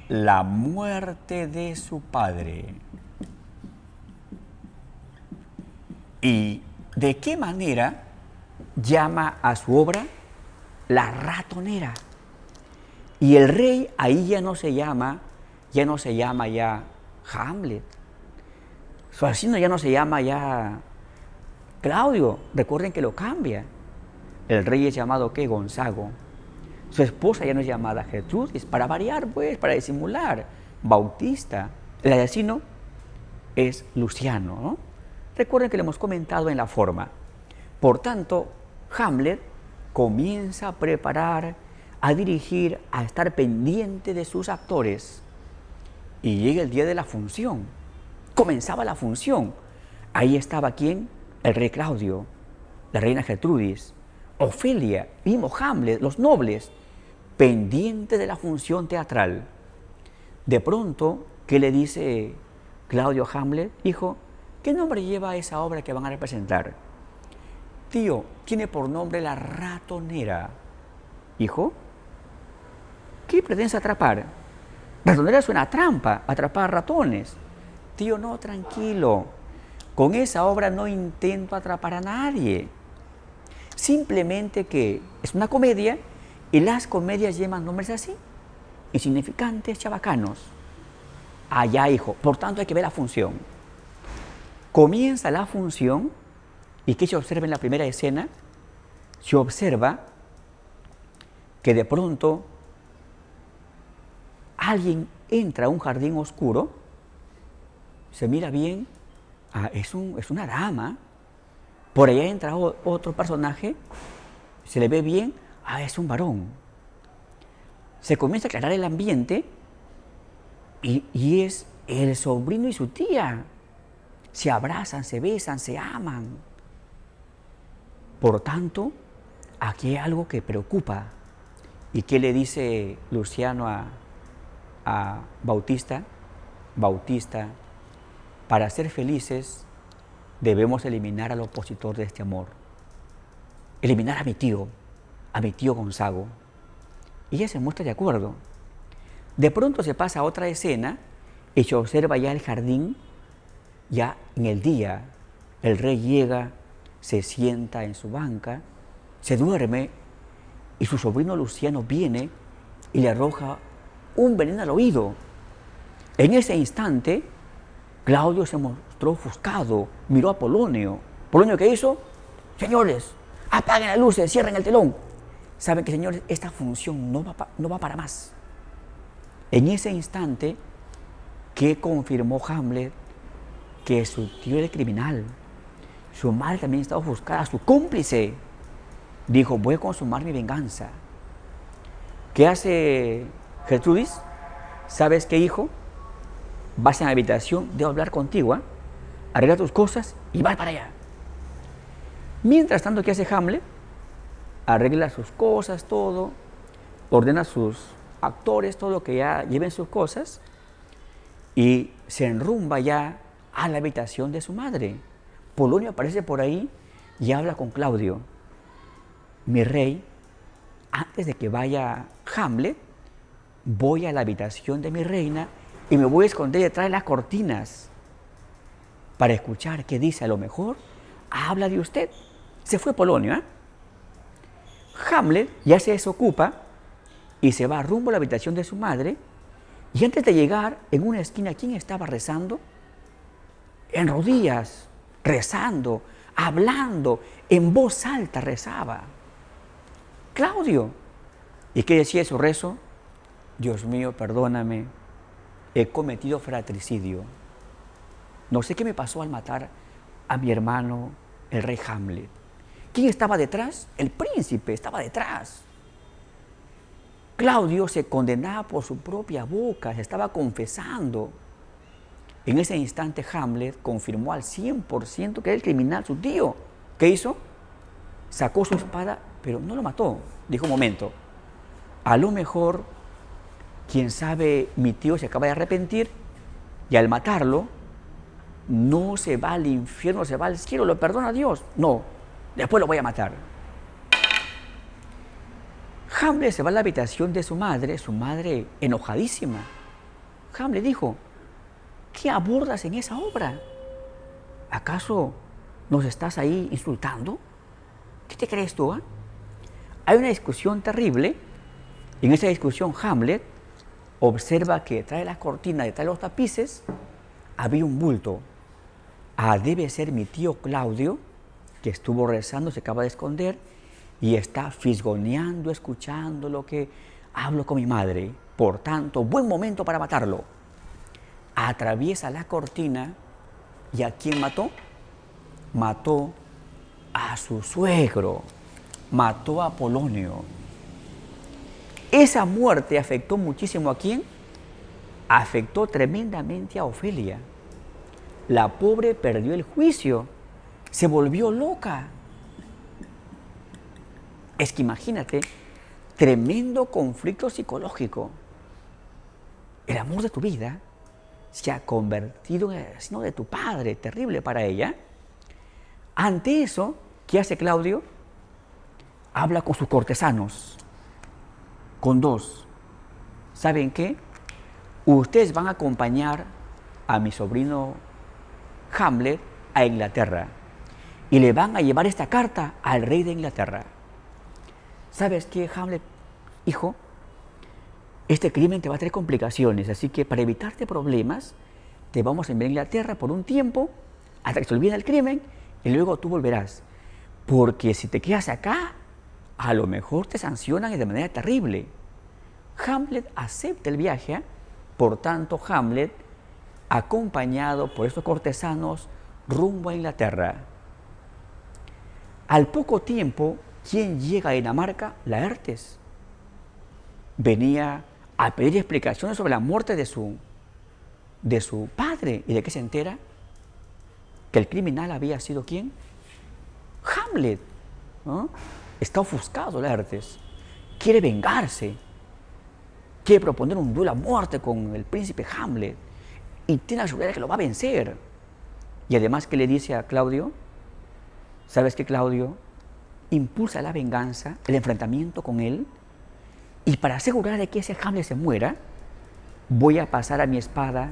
la muerte de su padre. ¿Y de qué manera llama a su obra La Ratonera? Y el rey ahí ya no se llama ya Hamlet. Su asesino ya no se llama ya Claudio. Recuerden que lo cambia. El rey es llamado, ¿qué? Gonzago. Su esposa ya no es llamada Gertrudis, para variar, pues, para disimular. Bautista. El asesino es Luciano, ¿no? Recuerden que lo hemos comentado en la forma. Por tanto, Hamlet comienza a preparar, a dirigir, a estar pendiente de sus actores. Y llega el día de la función. Comenzaba la función. Ahí estaba ¿quién? El rey Claudio, la reina Gertrudis, Ofelia, mismo Hamlet, los nobles, pendientes de la función teatral. De pronto, ¿qué le dice Claudio a Hamlet? Hijo, ¿qué nombre lleva esa obra que van a representar? Tío, tiene por nombre La Ratonera. Hijo, ¿qué pretendes atrapar? Ratonera suena a trampa, atrapar ratones. Tío, no, tranquilo. Con esa obra no intento atrapar a nadie. Simplemente que es una comedia y las comedias llevan nombres así, insignificantes, chabacanos. Allá, hijo. Por tanto, hay que ver la función. Comienza la función y ¿qué se observa en la primera escena? Se observa que de pronto alguien entra a un jardín oscuro, se mira bien, es una dama. Por allá entra otro personaje, se le ve bien, es un varón. Se comienza a aclarar el ambiente y es el sobrino y su tía. Se abrazan, se besan, se aman. Por tanto, aquí hay algo que preocupa. ¿Y qué le dice Luciano a Bautista? Bautista, para ser felices debemos eliminar al opositor de este amor. Eliminar a mi tío Gonzago. Y ella se muestra de acuerdo. De pronto se pasa a otra escena y se observa ya el jardín, ya en el día. El rey llega, se sienta en su banca, se duerme y su sobrino Luciano viene y le arroja un veneno al oído. En ese instante, Claudio se mostró ofuscado, miró a Polonio. ¿Polonio qué hizo? Señores, apaguen las luces, cierren el telón. Saben que, señores, esta función no va para más. En ese instante, ¿qué confirmó Hamlet? Que su tío era criminal. Su madre también estaba ofuscada, su cómplice. Dijo, voy a consumar mi venganza. ¿Qué hace Gertrudis? ¿Sabes qué, hijo? Vas a la habitación, debo hablar contigo, ¿eh? Arregla tus cosas y vas para allá. Mientras tanto, ¿qué hace Hamlet? Arregla sus cosas, todo, ordena a sus actores, todo lo que ya lleven sus cosas, y se enrumba ya a la habitación de su madre. Polonio aparece por ahí y habla con Claudio. Mi rey, antes de que vaya Hamlet, voy a la habitación de mi reina y me voy a esconder detrás de las cortinas para escuchar qué dice. A lo mejor habla de usted. Se fue Polonio, ¿eh? Hamlet ya se desocupa y se va rumbo a la habitación de su madre, y antes de llegar, en una esquina, ¿quién estaba rezando? En rodillas, rezando, hablando, en voz alta rezaba. Claudio. ¿Y qué decía su rezo? Dios mío, perdóname, he cometido fratricidio. No sé qué me pasó al matar a mi hermano, el rey Hamlet. ¿Quién estaba detrás? El príncipe estaba detrás. Claudio se condenaba por su propia boca, se estaba confesando. En ese instante Hamlet confirmó al 100% que era el criminal, su tío. ¿Qué hizo? Sacó su espada, pero no lo mató. Dijo, un momento, a lo mejor, quién sabe, mi tío se acaba de arrepentir y al matarlo, no se va al infierno, se va al cielo, lo perdona a Dios. No, después lo voy a matar. Hamlet se va a la habitación de su madre enojadísima. Hamlet dijo, ¿qué abordas en esa obra? ¿Acaso nos estás ahí insultando? ¿Qué te crees tú? ¿Eh? Hay una discusión terrible. En esa discusión Hamlet observa que detrás de las cortinas, detrás de los tapices, había un bulto. Ah, debe ser mi tío Claudio, que estuvo rezando, se acaba de esconder y está fisgoneando, escuchando lo que hablo con mi madre. Por tanto, buen momento para matarlo. Atraviesa la cortina y ¿a quién mató? Mató a su suegro, mató a Polonio. Esa muerte afectó muchísimo ¿a quién? Afectó tremendamente a Ofelia. La pobre perdió el juicio, se volvió loca. Es que imagínate, tremendo conflicto psicológico. El amor de tu vida se ha convertido en el asesino de tu padre, terrible para ella. Ante eso, ¿qué hace Claudio? Habla con sus cortesanos, con dos. ¿Saben qué? Ustedes van a acompañar a mi sobrino Hamlet a Inglaterra y le van a llevar esta carta al rey de Inglaterra. ¿Sabes qué, Hamlet? Hijo, este crimen te va a traer complicaciones, así que para evitarte problemas, te vamos a enviar a Inglaterra por un tiempo hasta que se olvide el crimen y luego tú volverás. Porque si te quedas acá, a lo mejor te sancionan y de manera terrible. Hamlet acepta el viaje, por tanto Hamlet, acompañado por estos cortesanos, rumbo a Inglaterra. Al poco tiempo, ¿quién llega a Dinamarca? Laertes. Venía a pedir explicaciones sobre la muerte de su padre. ¿Y de qué se entera? Que el criminal había sido ¿quién? Hamlet. ¿No? Está ofuscado Laertes. Quiere vengarse. Quiere proponer un duelo a muerte con el príncipe Hamlet. Y tiene la seguridad de que lo va a vencer. Y además, ¿qué le dice a Claudio? ¿Sabes qué, Claudio? Impulsa la venganza, el enfrentamiento con él. Y para asegurar de que ese Hamlet se muera, voy a pasar a mi espada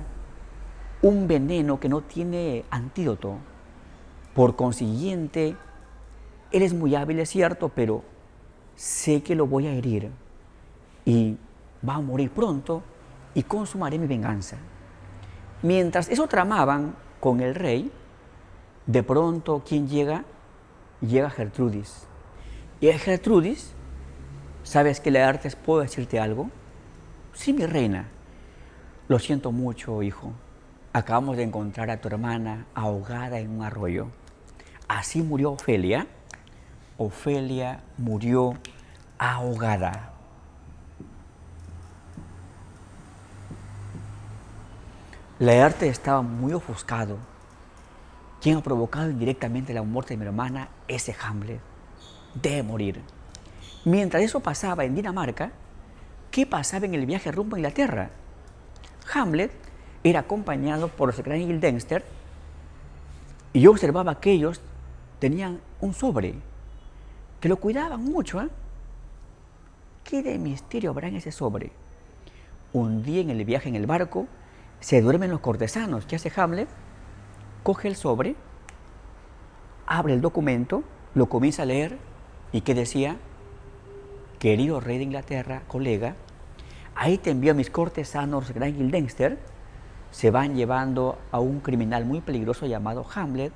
un veneno que no tiene antídoto. Por consiguiente, él es muy hábil, es cierto, pero sé que lo voy a herir y va a morir pronto y consumaré mi venganza. Mientras eso tramaban con el rey, de pronto, ¿quién llega? Llega Gertrudis. Y es Gertrudis, ¿sabes que Laertes puedo decirte algo? Sí, mi reina. Lo siento mucho, hijo. Acabamos de encontrar a tu hermana ahogada en un arroyo. Así murió Ofelia. Ofelia murió ahogada. Laertes estaba muy ofuscado. Quien ha provocado indirectamente la muerte de mi hermana, ese Hamlet. Debe morir. Mientras eso pasaba en Dinamarca, ¿qué pasaba en el viaje rumbo a Inglaterra? Hamlet era acompañado por los secretarios Guildenstern y yo observaba que ellos tenían un sobre, que lo cuidaban mucho. ¿Qué de misterio habrá en ese sobre? Un día en el viaje en el barco, se duermen los cortesanos. ¿Qué hace Hamlet? Coge el sobre, abre el documento, lo comienza a leer y ¿qué decía? Querido rey de Inglaterra, colega, ahí te envío a mis cortesanos Gran Guildenstern, se van llevando a un criminal muy peligroso llamado Hamlet,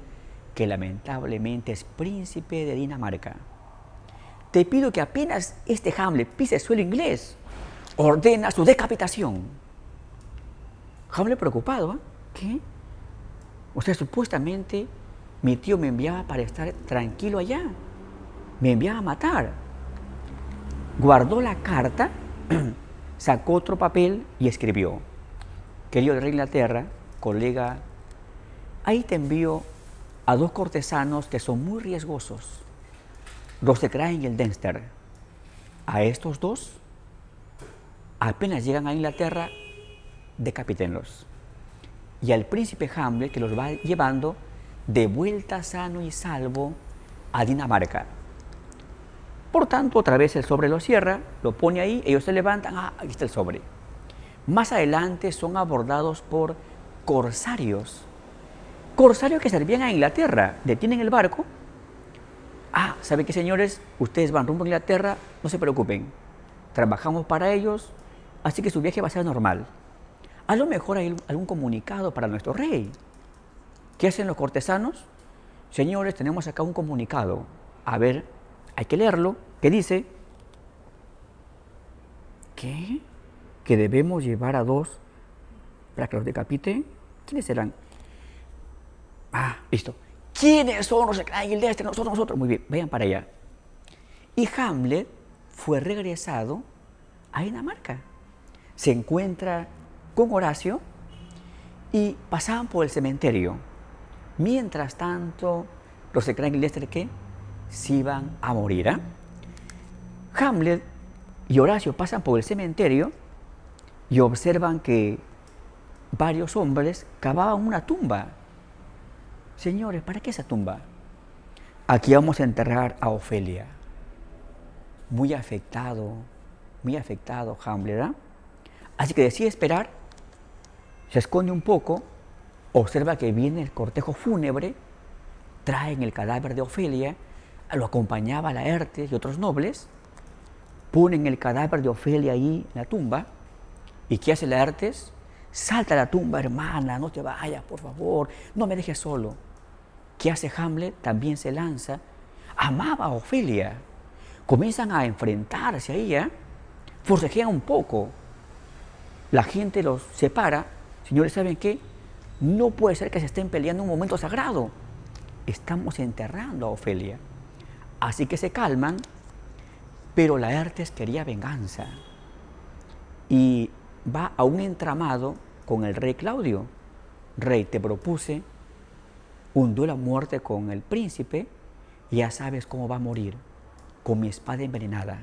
que lamentablemente es príncipe de Dinamarca. Te pido que apenas este Hamlet pise el suelo inglés, ordena su decapitación. Hamlet preocupado, ¿eh? ¿Qué? O sea, supuestamente mi tío me enviaba para estar tranquilo allá, me enviaba a matar. Guardó la carta, sacó otro papel y escribió: querido rey de Inglaterra, colega, ahí te envío a dos cortesanos que son muy riesgosos, los de Guildenstern. A estos dos, apenas llegan a Inglaterra, decapítenlos. Y al príncipe Hamlet, que los va llevando de vuelta sano y salvo a Dinamarca. Por tanto, otra vez el sobre lo cierra, lo pone ahí, ellos se levantan, aquí está el sobre. Más adelante son abordados por corsarios. Corsarios que servían a Inglaterra, detienen el barco. ¿Saben qué, señores? Ustedes van rumbo a Inglaterra, no se preocupen. Trabajamos para ellos, así que su viaje va a ser normal. A lo mejor hay algún comunicado para nuestro rey. ¿Qué hacen los cortesanos? Señores, tenemos acá un comunicado. A ver, hay que leerlo. ¿Qué dice? ¿Qué? Que debemos llevar a dos para que los decapite. ¿Quiénes serán? Listo. ¿Quiénes son los Guildenstern? Nosotros. Muy bien, vayan para allá. Y Hamlet fue regresado a Dinamarca. Se encuentra con Horacio y pasaban por el cementerio. Mientras tanto, los Guildenstern, ¿qué? Se iban a morir. Hamlet y Horacio pasan por el cementerio y observan que varios hombres cavaban una tumba. Señores, ¿para qué esa tumba? Aquí vamos a enterrar a Ofelia. Muy afectado Hamlet. Así que decide esperar, se esconde un poco, observa que viene el cortejo fúnebre, traen el cadáver de Ofelia, lo acompañaba Laertes y otros nobles, ponen el cadáver de Ofelia ahí en la tumba, ¿y qué hace Laertes? Salta a la tumba, hermana, no te vayas, por favor, no me dejes solo. ¿Qué hace Hamlet? También se lanza, amaba a Ofelia, comienzan a enfrentarse ahí, forcejean un poco, la gente los separa. Señores, ¿saben qué? No puede ser que se estén peleando en un momento sagrado, estamos enterrando a Ofelia. Así que se calman, pero Laertes quería venganza y va a un entramado con el rey Claudio. Rey, te propuse un duelo a muerte con el príncipe y ya sabes cómo va a morir, con mi espada envenenada.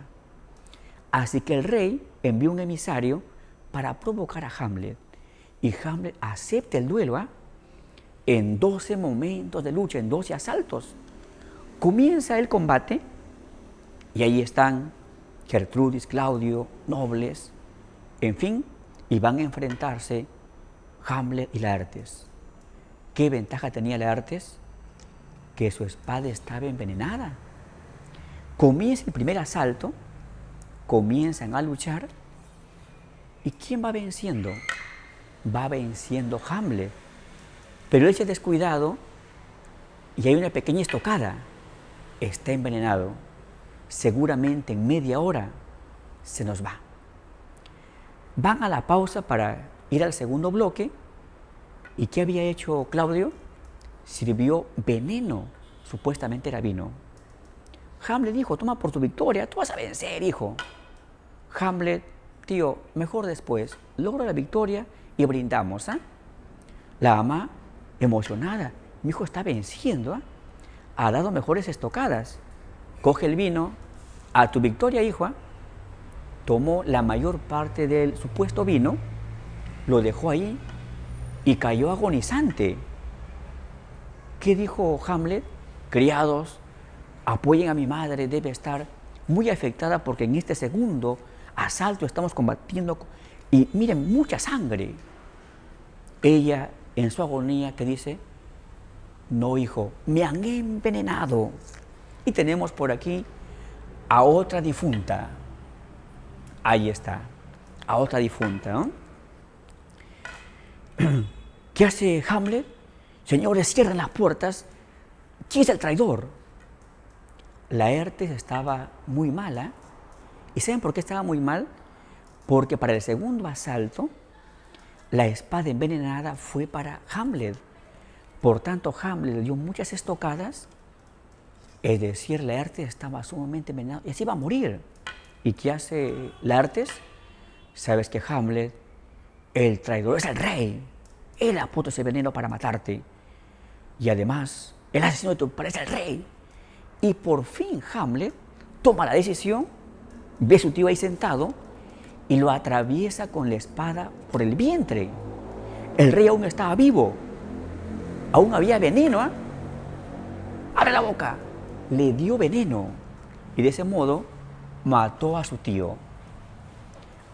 Así que el rey envió un emisario para provocar a Hamlet y Hamlet acepta el duelo. En 12 momentos de lucha, en 12 asaltos, comienza el combate y ahí están Gertrudis, Claudio, nobles, en fin, y van a enfrentarse Hamlet y Laertes. ¿Qué ventaja tenía Laertes? Que su espada estaba envenenada. Comienza el primer asalto, comienzan a luchar. ¿Y quién va venciendo? Va venciendo Hamlet. Pero él se ha descuidado y hay una pequeña estocada. Está envenenado. Seguramente en media hora se nos va. Van a la pausa para ir al segundo bloque. ¿Y qué había hecho Claudio? Sirvió veneno, supuestamente era vino. Hamlet dijo, toma por tu victoria, tú vas a vencer, hijo. Hamlet, tío, mejor después, logro la victoria y brindamos, ¿ah? La ama, emocionada, mi hijo está venciendo, ¿ah? Ha dado mejores estocadas. Coge el vino, a tu victoria, hijo, ¿ah? Tomó la mayor parte del supuesto vino, lo dejó ahí y cayó agonizante. ¿Qué dijo Hamlet? Criados, apoyen a mi madre, debe estar muy afectada porque en este segundo asalto estamos combatiendo y miren, mucha sangre. Ella, en su agonía, te dice, no, hijo, me han envenenado. Y tenemos por aquí a otra difunta. Ahí está, a otra difunta, ¿no? ¿Qué hace Hamlet? Señores, cierren las puertas. ¿Quién es el traidor? Laertes estaba muy mala. ¿Y saben por qué estaba muy mal? Porque para el segundo asalto, la espada envenenada fue para Hamlet. Por tanto, Hamlet le dio muchas estocadas. Es decir, Laertes estaba sumamente envenenado y así iba a morir. ¿Y qué hace Laertes? Sabes que Hamlet, el traidor, es el rey. Él ha puesto ese veneno para matarte. Y además, el asesino de tu padre es el rey. Y por fin Hamlet toma la decisión, ve a su tío ahí sentado y lo atraviesa con la espada por el vientre. El rey aún estaba vivo. Aún había veneno, ¿eh? ¡Abre la boca! Le dio veneno y de ese modo mató a su tío.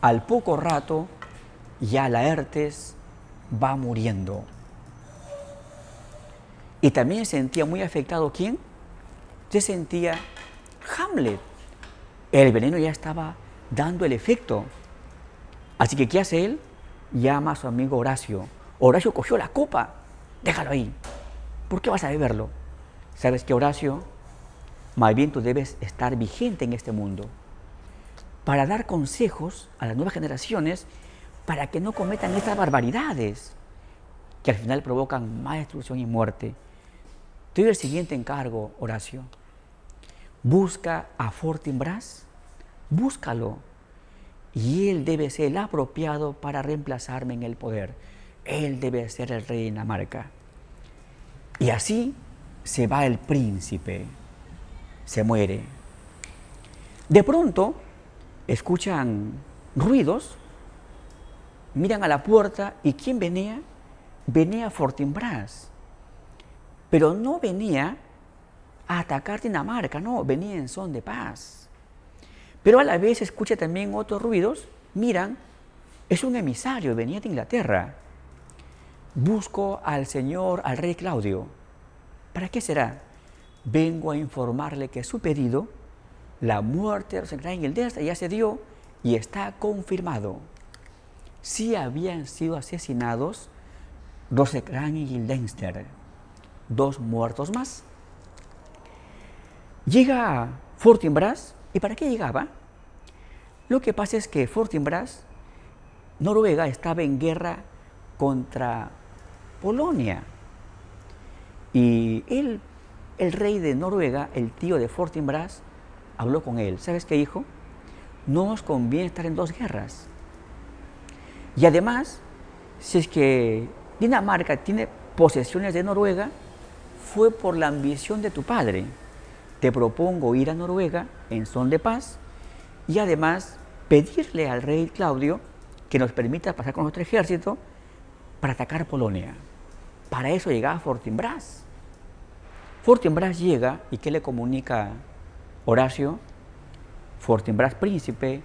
Al poco rato, ya Laertes va muriendo. Y también sentía muy afectado, ¿quién? Se sentía Hamlet. El veneno ya estaba dando el efecto. Así que, ¿qué hace él? Llama a su amigo Horacio. Horacio cogió la copa. Déjalo ahí. ¿Por qué vas a beberlo? ¿Sabes que, Horacio? Más bien tú debes estar vigente en este mundo para dar consejos a las nuevas generaciones para que no cometan estas barbaridades que al final provocan más destrucción y muerte. Te doy el siguiente encargo, Horacio. Busca a Fortinbras, búscalo, y él debe ser el apropiado para reemplazarme en el poder. Él debe ser el rey de Dinamarca. Y así se va el príncipe, se muere. De pronto escuchan ruidos, miran a la puerta y ¿quién venía? Venía Fortinbras, pero no venía a atacar Dinamarca, no, venía en son de paz. Pero a la vez escucha también otros ruidos, miran, es un emisario, venía de Inglaterra. Busco al señor, al rey Claudio. ¿Para qué será? Vengo a informarle que su pedido, la muerte de los Inglaterra ya se dio y está confirmado. Sí habían sido asesinados Rosecrans y Guildenstern, 2 muertos más. Llega Fortinbras, ¿y para qué llegaba? Lo que pasa es que Fortinbras, Noruega, estaba en guerra contra Polonia. Y él, el rey de Noruega, el tío de Fortinbras, habló con él. ¿Sabes qué dijo? No nos conviene estar en 2 guerras. Y además, si es que Dinamarca tiene posesiones de Noruega, fue por la ambición de tu padre. Te propongo ir a Noruega en son de paz y además pedirle al rey Claudio que nos permita pasar con nuestro ejército para atacar Polonia. Para eso llegaba Fortinbras. Fortinbras llega y ¿qué le comunica Horacio? Fortinbras príncipe,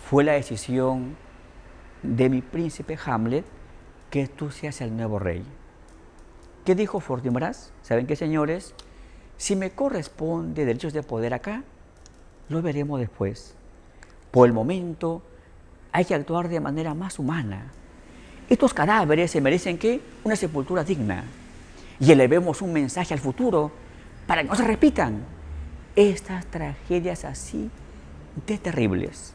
fue la decisión de mi príncipe Hamlet que tú seas el nuevo rey. ¿Qué dijo Fortinbras? ¿Saben qué, señores? Si me corresponde derechos de poder acá, Lo veremos después. Por el momento, hay que actuar de manera más humana. Estos cadáveres se merecen ¿qué? Una sepultura digna. Y elevemos un mensaje al futuro para que no se repitan estas tragedias así de terribles.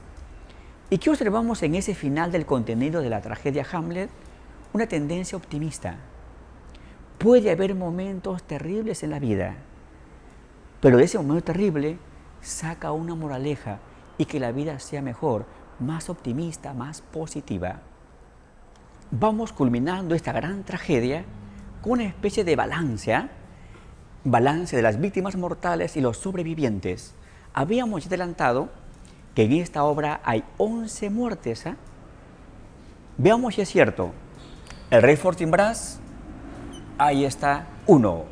¿Y qué observamos en ese final del contenido de la tragedia Hamlet? Una tendencia optimista. Puede haber momentos terribles en la vida, pero de ese momento terrible saca una moraleja y que la vida sea mejor, más optimista, más positiva. Vamos culminando esta gran tragedia con una especie de balance de las víctimas mortales y los sobrevivientes. Habíamos adelantado que en esta obra hay 11 muertes. Veamos si es cierto. El rey Fortinbras, ahí está, 1.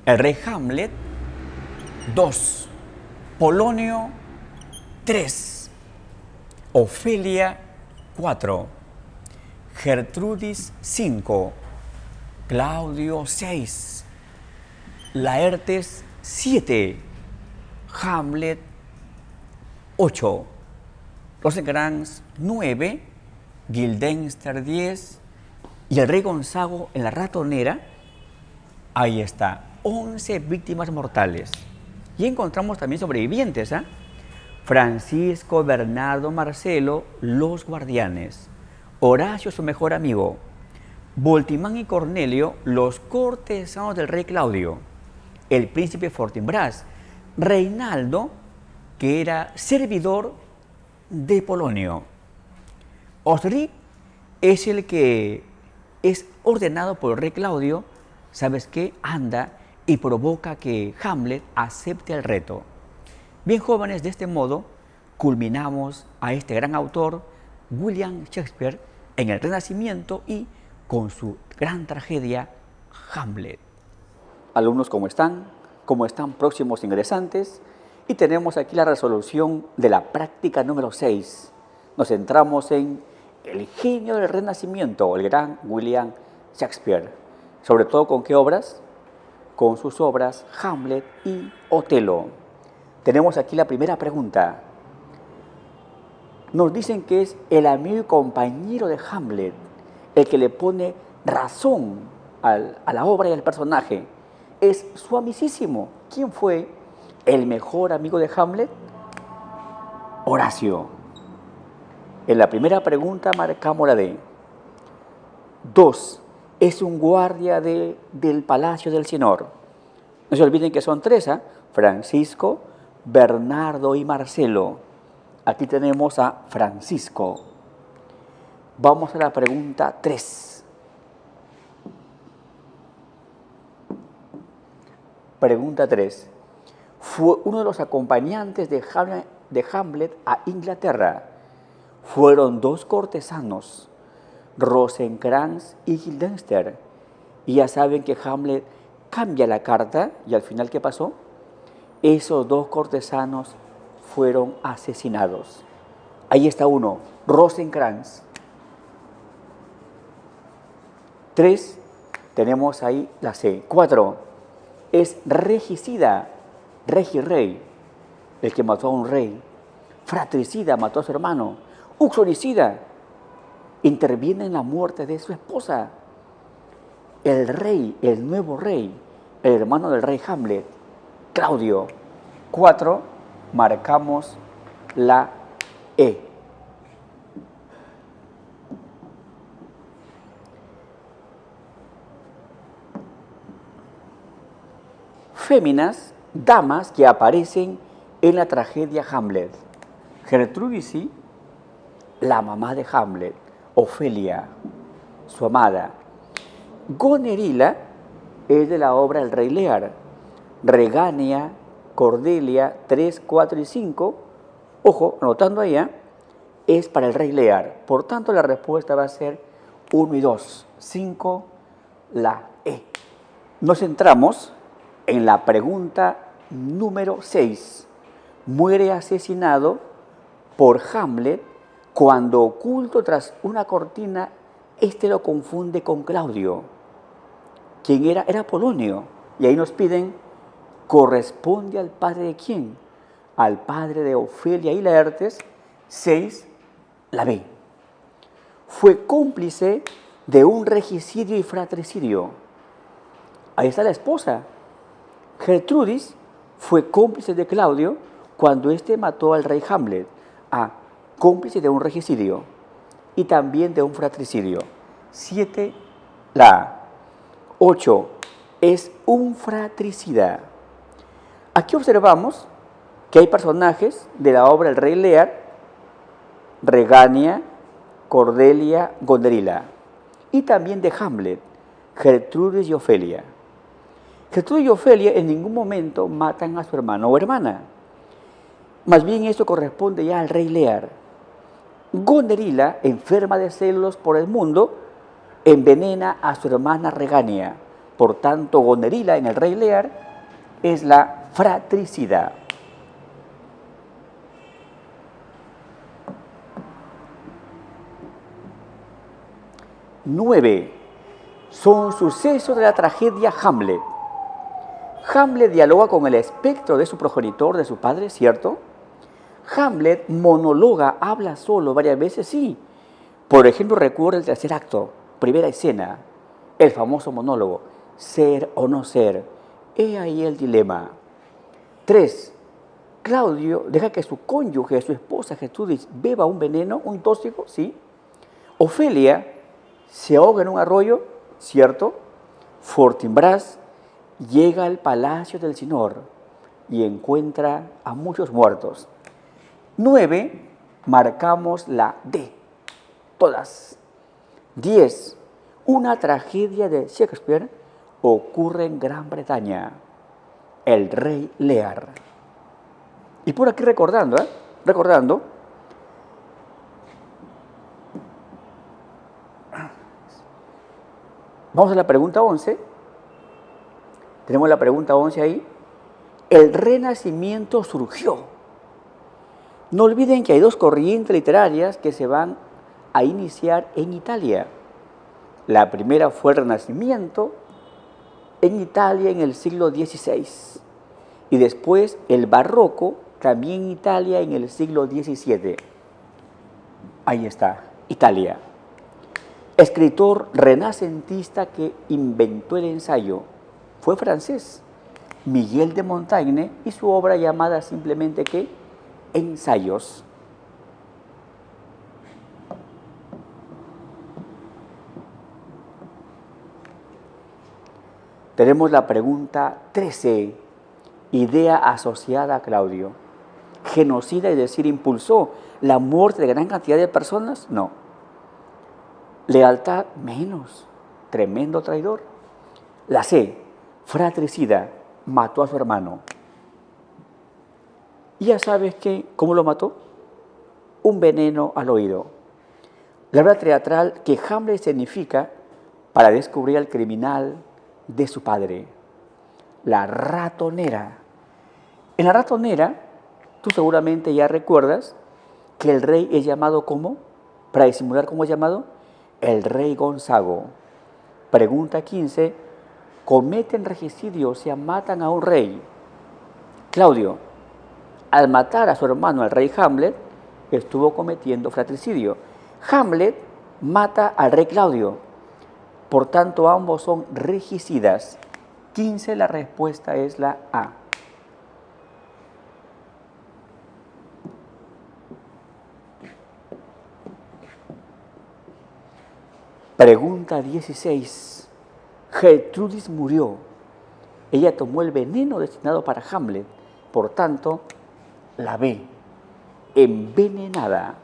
El rey Hamlet, 2. Polonio, 3. Ofelia, 4. Gertrudis, 5. Claudio, 6. Laertes, 7. Hamlet, 8. Rosencrantz, 9. Guildenstern, 10. Y el rey Gonzago en la ratonera, ahí está, 11 víctimas mortales. Y encontramos también sobrevivientes, Francisco, Bernardo, Marcelo, los guardianes. Horacio, su mejor amigo. Voltimán y Cornelio, los cortesanos del rey Claudio. El príncipe Fortinbras. Reinaldo, que era servidor de Polonio. Osric es el que es ordenado por el rey Claudio, ¿sabes qué? Anda y provoca que Hamlet acepte el reto. Bien, jóvenes, de este modo culminamos a este gran autor, William Shakespeare, en el Renacimiento y con su gran tragedia, Hamlet. Alumnos, ¿cómo están? ¿Cómo están próximos ingresantes? Y tenemos aquí la resolución de la práctica número 6. Nos centramos en el genio del Renacimiento, el gran William Shakespeare. Sobre todo, ¿con qué obras? Con sus obras Hamlet y Otelo. Tenemos aquí la primera pregunta. Nos dicen que es el amigo y compañero de Hamlet, el que le pone razón a la obra y al personaje. Es su amicísimo. ¿Quién fue el mejor amigo de Hamlet? Horacio. En la primera pregunta marcamos la D. 2. Es un guardia del Palacio del Señor. No se olviden que son 3, Francisco, Bernardo y Marcelo. Aquí tenemos a Francisco. Vamos a la pregunta 3. Pregunta 3. Fue uno de los acompañantes de Hamlet a Inglaterra. Fueron 2 cortesanos, Rosencrantz y Guildenstern. Y ya saben que Hamlet cambia la carta y al final, ¿qué pasó? Esos 2 cortesanos fueron asesinados. Ahí está uno, Rosencrantz. 3, tenemos ahí la C. 4, es regicida, regirrey, el que mató a un rey. Fratricida, mató a su hermano. Uxoricida, interviene en la muerte de su esposa. El rey, el nuevo rey, el hermano del rey Hamlet, Claudio. 4, marcamos la E. Féminas, damas que aparecen en la tragedia Hamlet. Gertrudis, la mamá de Hamlet. Ofelia, su amada. Gonerila es de la obra El Rey Lear. Regania, Cordelia, 3, 4 y 5, ojo, anotando allá, es para el Rey Lear. Por tanto, la respuesta va a ser 1 y 2. 5, la E. Nos centramos en la pregunta número 6. Muere asesinado por Hamlet cuando, oculto tras una cortina, este lo confunde con Claudio. ¿Quién era? Era Polonio. Y ahí nos piden, ¿corresponde al padre de quién? al padre de Ofelia y Laertes. 6. La B. Fue cómplice de un regicidio y fratricidio. Ahí está la esposa. Gertrudis fue cómplice de Claudio cuando éste mató al rey Hamlet. A. Cómplice de un regicidio y también de un fratricidio. 7. La A. 8. Es un fratricida. Aquí observamos que hay personajes de la obra El Rey Lear: Regania, Cordelia, Gonderila, y también de Hamlet, Gertrudis y Ofelia. Gertrudis y Ofelia en ningún momento matan a su hermano o hermana. Más bien esto corresponde ya al Rey Lear. Gonderila, enferma de celos por el mundo, envenena a su hermana Regania. Por tanto, Gonderila en el Rey Lear es la fratricida. Nueve. Son sucesos de la tragedia Hamlet. Hamlet dialoga con el espectro de su progenitor, de su padre, ¿cierto? Hamlet monologa, habla solo varias veces, sí. Por ejemplo, recuerda el tercer acto, primera escena, el famoso monólogo, ser o no ser. He ahí el dilema. 3. Claudio deja que su cónyuge, su esposa Gertrudis, beba un veneno, un tóxico, sí. Ofelia se ahoga en un arroyo, ¿cierto? Fortinbras llega al palacio del Sinor y encuentra a muchos muertos. 9. Marcamos la D. Todas. 10. Una tragedia de Shakespeare ocurre en Gran Bretaña. El Rey Lear. Y por aquí recordando, vamos a la pregunta 11. Tenemos la pregunta 11 ahí. El Renacimiento surgió. No olviden que hay dos corrientes literarias que se van a iniciar en Italia. La primera fue el Renacimiento en Italia en el siglo XVI. Y después el Barroco, también en Italia en el siglo XVII. Ahí está, Italia. Escritor renacentista que inventó el ensayo. Fue francés, Miguel de Montaigne, y su obra llamada simplemente ¿qué? Ensayos. Tenemos la pregunta 13, idea asociada a Claudio. ¿Genocida, es decir, impulsó la muerte de gran cantidad de personas? No. Lealtad, menos. Tremendo traidor. La C, fratricida, mató a su hermano. ¿Y ya sabes cómo lo mató? Un veneno al oído. La obra teatral que Hamlet significa para descubrir al criminal de su padre. La ratonera. En la ratonera, tú seguramente ya recuerdas que el rey es llamado ¿cómo? Para disimular cómo es llamado, el rey Gonzago. Pregunta 15. Cometen regicidio, o sea, matan a un rey. Claudio, al matar a su hermano, el rey Hamlet, estuvo cometiendo fratricidio. Hamlet mata al rey Claudio. Por tanto, ambos son regicidas. 15, la respuesta es la A. Pregunta 16. Gertrudis murió. Ella tomó el veneno destinado para Hamlet. Por tanto, la B. Envenenada.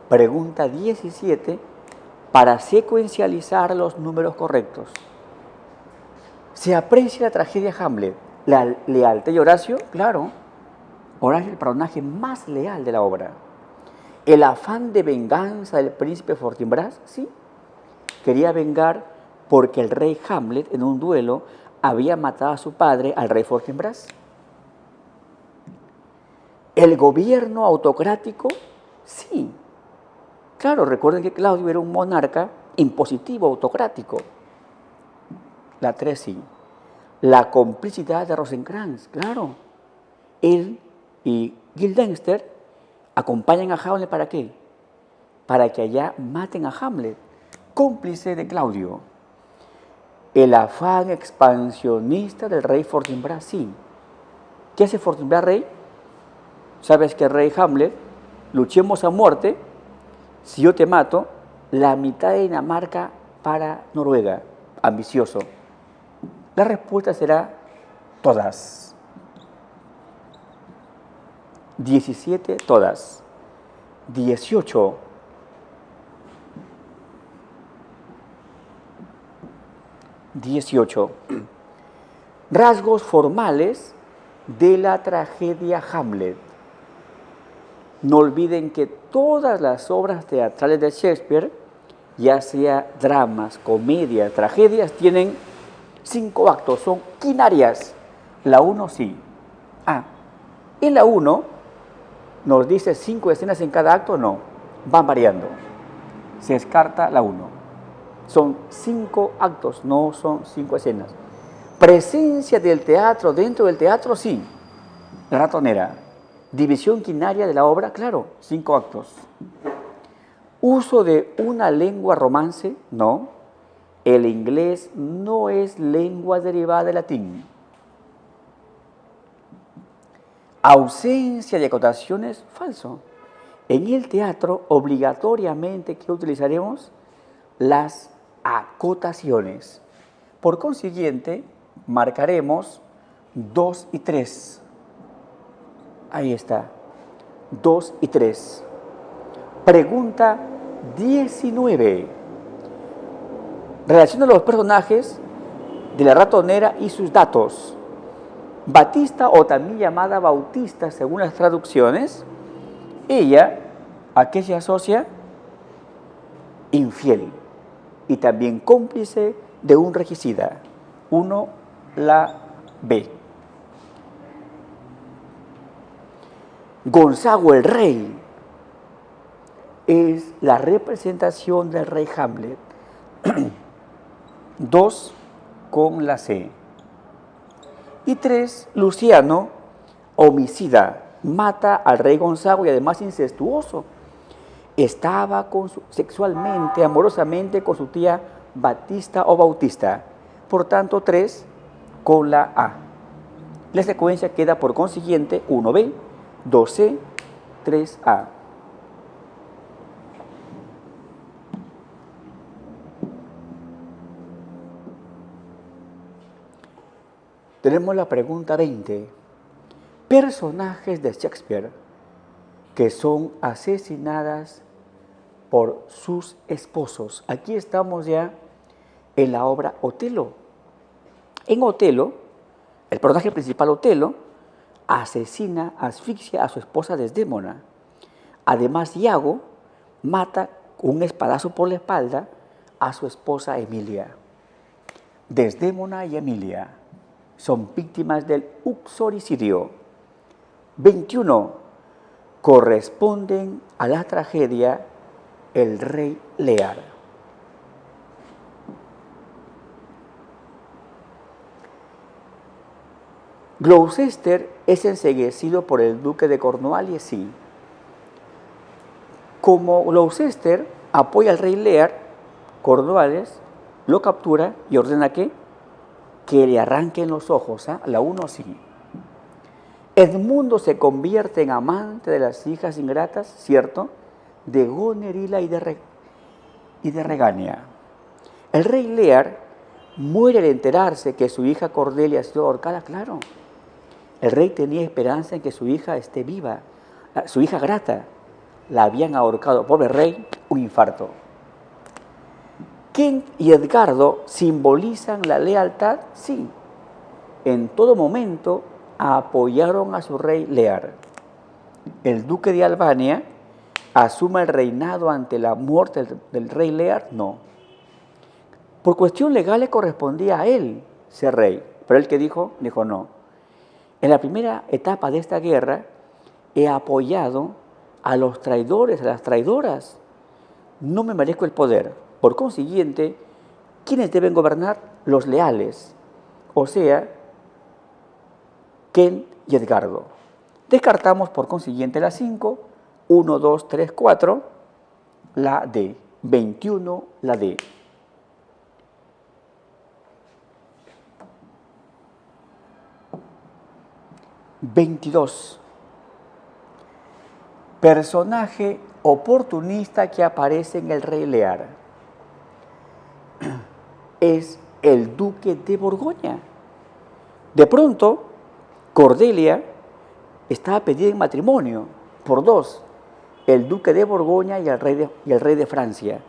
Pregunta 17. Para secuencializar los números correctos. ¿Se aprecia la tragedia Hamlet? ¿La lealtad de Horacio? Claro. Horacio es el personaje más leal de la obra. ¿El afán de venganza del príncipe Fortinbras? Sí. Quería vengar porque el rey Hamlet en un duelo había matado a su padre, al rey Fortinbras. ¿El gobierno autocrático? Sí. Claro, recuerden que Claudio era un monarca impositivo, autocrático. La 3 sí. La complicidad de Rosencrantz, claro. Él y Guildenstern acompañan a Hamlet ¿para qué? Para que allá maten a Hamlet, cómplice de Claudio. El afán expansionista del rey Fortinbras, sí. ¿Qué hace Fortinbras rey? Sabes que el rey Hamlet, luchemos a muerte, si yo te mato, la mitad de Dinamarca para Noruega, ambicioso. La respuesta será todas. 17 todas. 18. Rasgos formales de la tragedia Hamlet. No olviden que todas las obras teatrales de Shakespeare, ya sea dramas, comedias, tragedias, tienen 5 actos, son quinarias. La 1 sí. En la 1 nos dice 5 escenas en cada acto, no, van variando. Se descarta la 1. Son 5 actos, no son 5 escenas. Presencia del teatro dentro del teatro, sí. La ratonera. División quinaria de la obra, claro, 5 actos. Uso de una lengua romance, no. El inglés no es lengua derivada del latín. Ausencia de acotaciones, falso. En el teatro, obligatoriamente, ¿qué utilizaremos? Las acotaciones. Por consiguiente, marcaremos 2 y 3. Ahí está, 2 y 3. Pregunta 19. Relaciona los personajes de la ratonera y sus datos. Batista, o también llamada Bautista, según las traducciones, ella, ¿a qué se asocia? Infiel y también cómplice de un regicida. 1, la B. Gonzago el rey es la representación del rey Hamlet. 2 con la C. Y 3, Luciano, homicida, mata al rey Gonzago y además incestuoso. Estaba sexualmente, amorosamente con su tía Batista o Bautista. Por tanto, 3 con la A. La secuencia queda por consiguiente 1B, 2C, 3A. Tenemos la pregunta 20. Personajes de Shakespeare que son asesinadas por sus esposos. Aquí estamos ya en la obra Otelo. En Otelo, el personaje principal, Otelo, asesina, asfixia a su esposa Desdémona. Además, Iago mata con un espadazo por la espalda a su esposa Emilia. Desdémona y Emilia son víctimas del uxoricidio. 21. Corresponden a la tragedia El Rey Lear. Gloucester es enceguecido por el duque de Cornualles, sí. Como Gloucester apoya al rey Lear, Cornualles lo captura y ordena que le arranquen los ojos. La 1 sí. Edmundo se convierte en amante de las hijas ingratas, ¿cierto?, de Gonerila y de Regania. El rey Lear muere al enterarse que su hija Cordelia ha sido ahorcada, claro. El rey tenía esperanza en que su hija esté viva, su hija Grata. La habían ahorcado. Pobre rey, un infarto. Kent y Edgardo simbolizan la lealtad, sí. En todo momento apoyaron a su rey Lear. El duque de Albania asume el reinado ante la muerte del rey Lear, no. Por cuestión legal le correspondía a él ser rey, pero él que dijo no. En la primera etapa de esta guerra he apoyado a los traidores, a las traidoras. No me merezco el poder. Por consiguiente, ¿quiénes deben gobernar? Los leales, o sea, Kent y Edgardo. Descartamos por consiguiente la 5, 1, 2, 3, 4, la D, 21, la D. Personaje oportunista que aparece en el Rey Lear es el duque de Borgoña. De pronto, Cordelia estaba pedida en matrimonio por dos, el duque de Borgoña y el rey de Francia.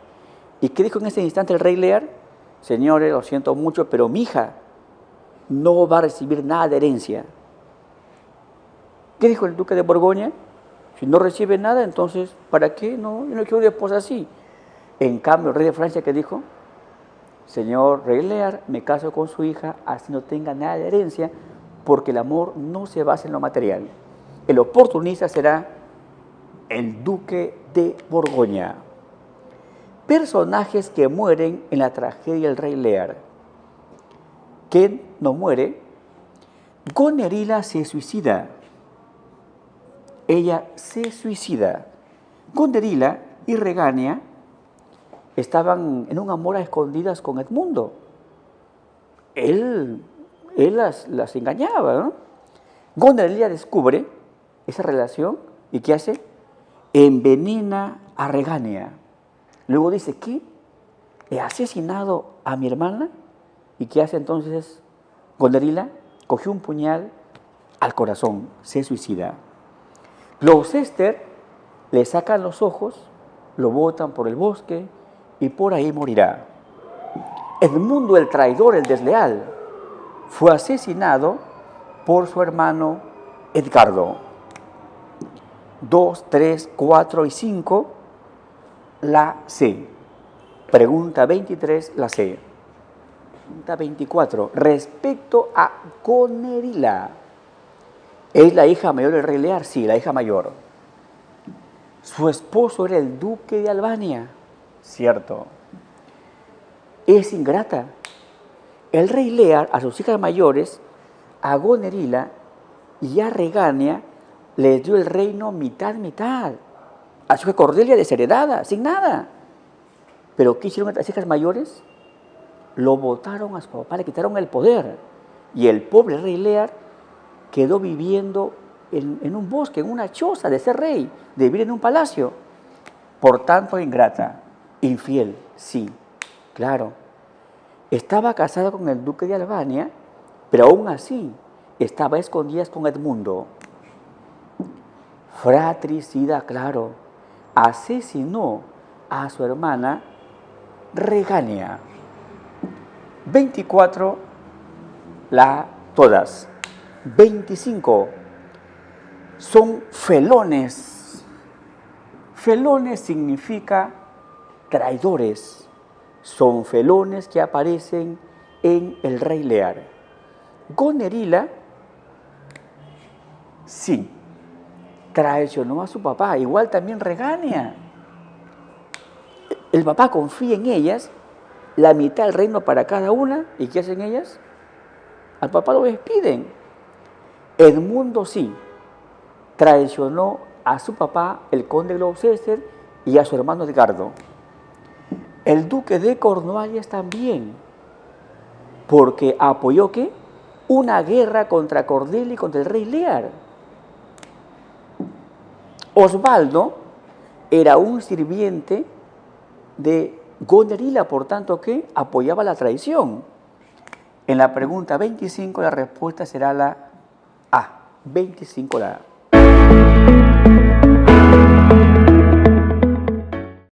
¿Y qué dijo en ese instante el Rey Lear? Señores, lo siento mucho, pero mi hija no va a recibir nada de herencia. ¿Qué dijo el duque de Borgoña? Si no recibe nada, entonces, ¿para qué? No, yo no quiero una esposa así. En cambio, el rey de Francia, ¿qué dijo? Señor Rey Lear, me caso con su hija, así no tenga nada de herencia, porque el amor no se basa en lo material. El oportunista será el duque de Borgoña. Personajes que mueren en la tragedia del Rey Lear. ¿Quién no muere? Gonerila se suicida. Ella se suicida. Gonerila y Regania estaban en un amor a escondidas con Edmundo. Él las engañaba, ¿no? Gonerila descubre esa relación y ¿qué hace? Envenena a Regania. Luego dice, ¿qué? ¿He asesinado a mi hermana? ¿Y qué hace entonces Gonerila? Cogió un puñal al corazón, se suicida. Gloucester le sacan los ojos, lo botan por el bosque y por ahí morirá. Edmundo el traidor, el desleal, fue asesinado por su hermano Edgardo. 2, 3, 4 y 5, la C. Pregunta 23, la C. Pregunta 24, respecto a Gonerila. ¿Es la hija mayor del Rey Lear? Sí, la hija mayor. Su esposo era el duque de Albania. Cierto. Es ingrata. El Rey Lear a sus hijas mayores, a Gonerila y a Regania, les dio el reino mitad. A su hija Cordelia desheredada, sin nada. Pero ¿qué hicieron las hijas mayores? Lo botaron a su papá, le quitaron el poder. Y el pobre Rey Lear quedó viviendo en un bosque, en una choza de ser rey, de vivir en un palacio. Por tanto, ingrata, infiel, sí, claro. Estaba casada con el duque de Albania, pero aún así estaba a escondidas con Edmundo. Fratricida, claro, asesinó a su hermana Regania. 24, todas. 25, son felones. Felones significa traidores. Son felones que aparecen en el Rey Lear. Gonerila, sí, traicionó a su papá, igual también Regania. El papá confía en ellas, la mitad del reino para cada una, ¿y qué hacen ellas? Al papá lo despiden. Edmundo sí, traicionó a su papá, el conde Gloucester, y a su hermano Edgardo. El duque de Cornualles también, porque apoyó ¿qué? Una guerra contra Cordelia y contra el Rey Lear. Osvaldo era un sirviente de Gonerila, por tanto, ¿qué? Apoyaba la traición. En la pregunta 25 la respuesta será la A, 25 la A.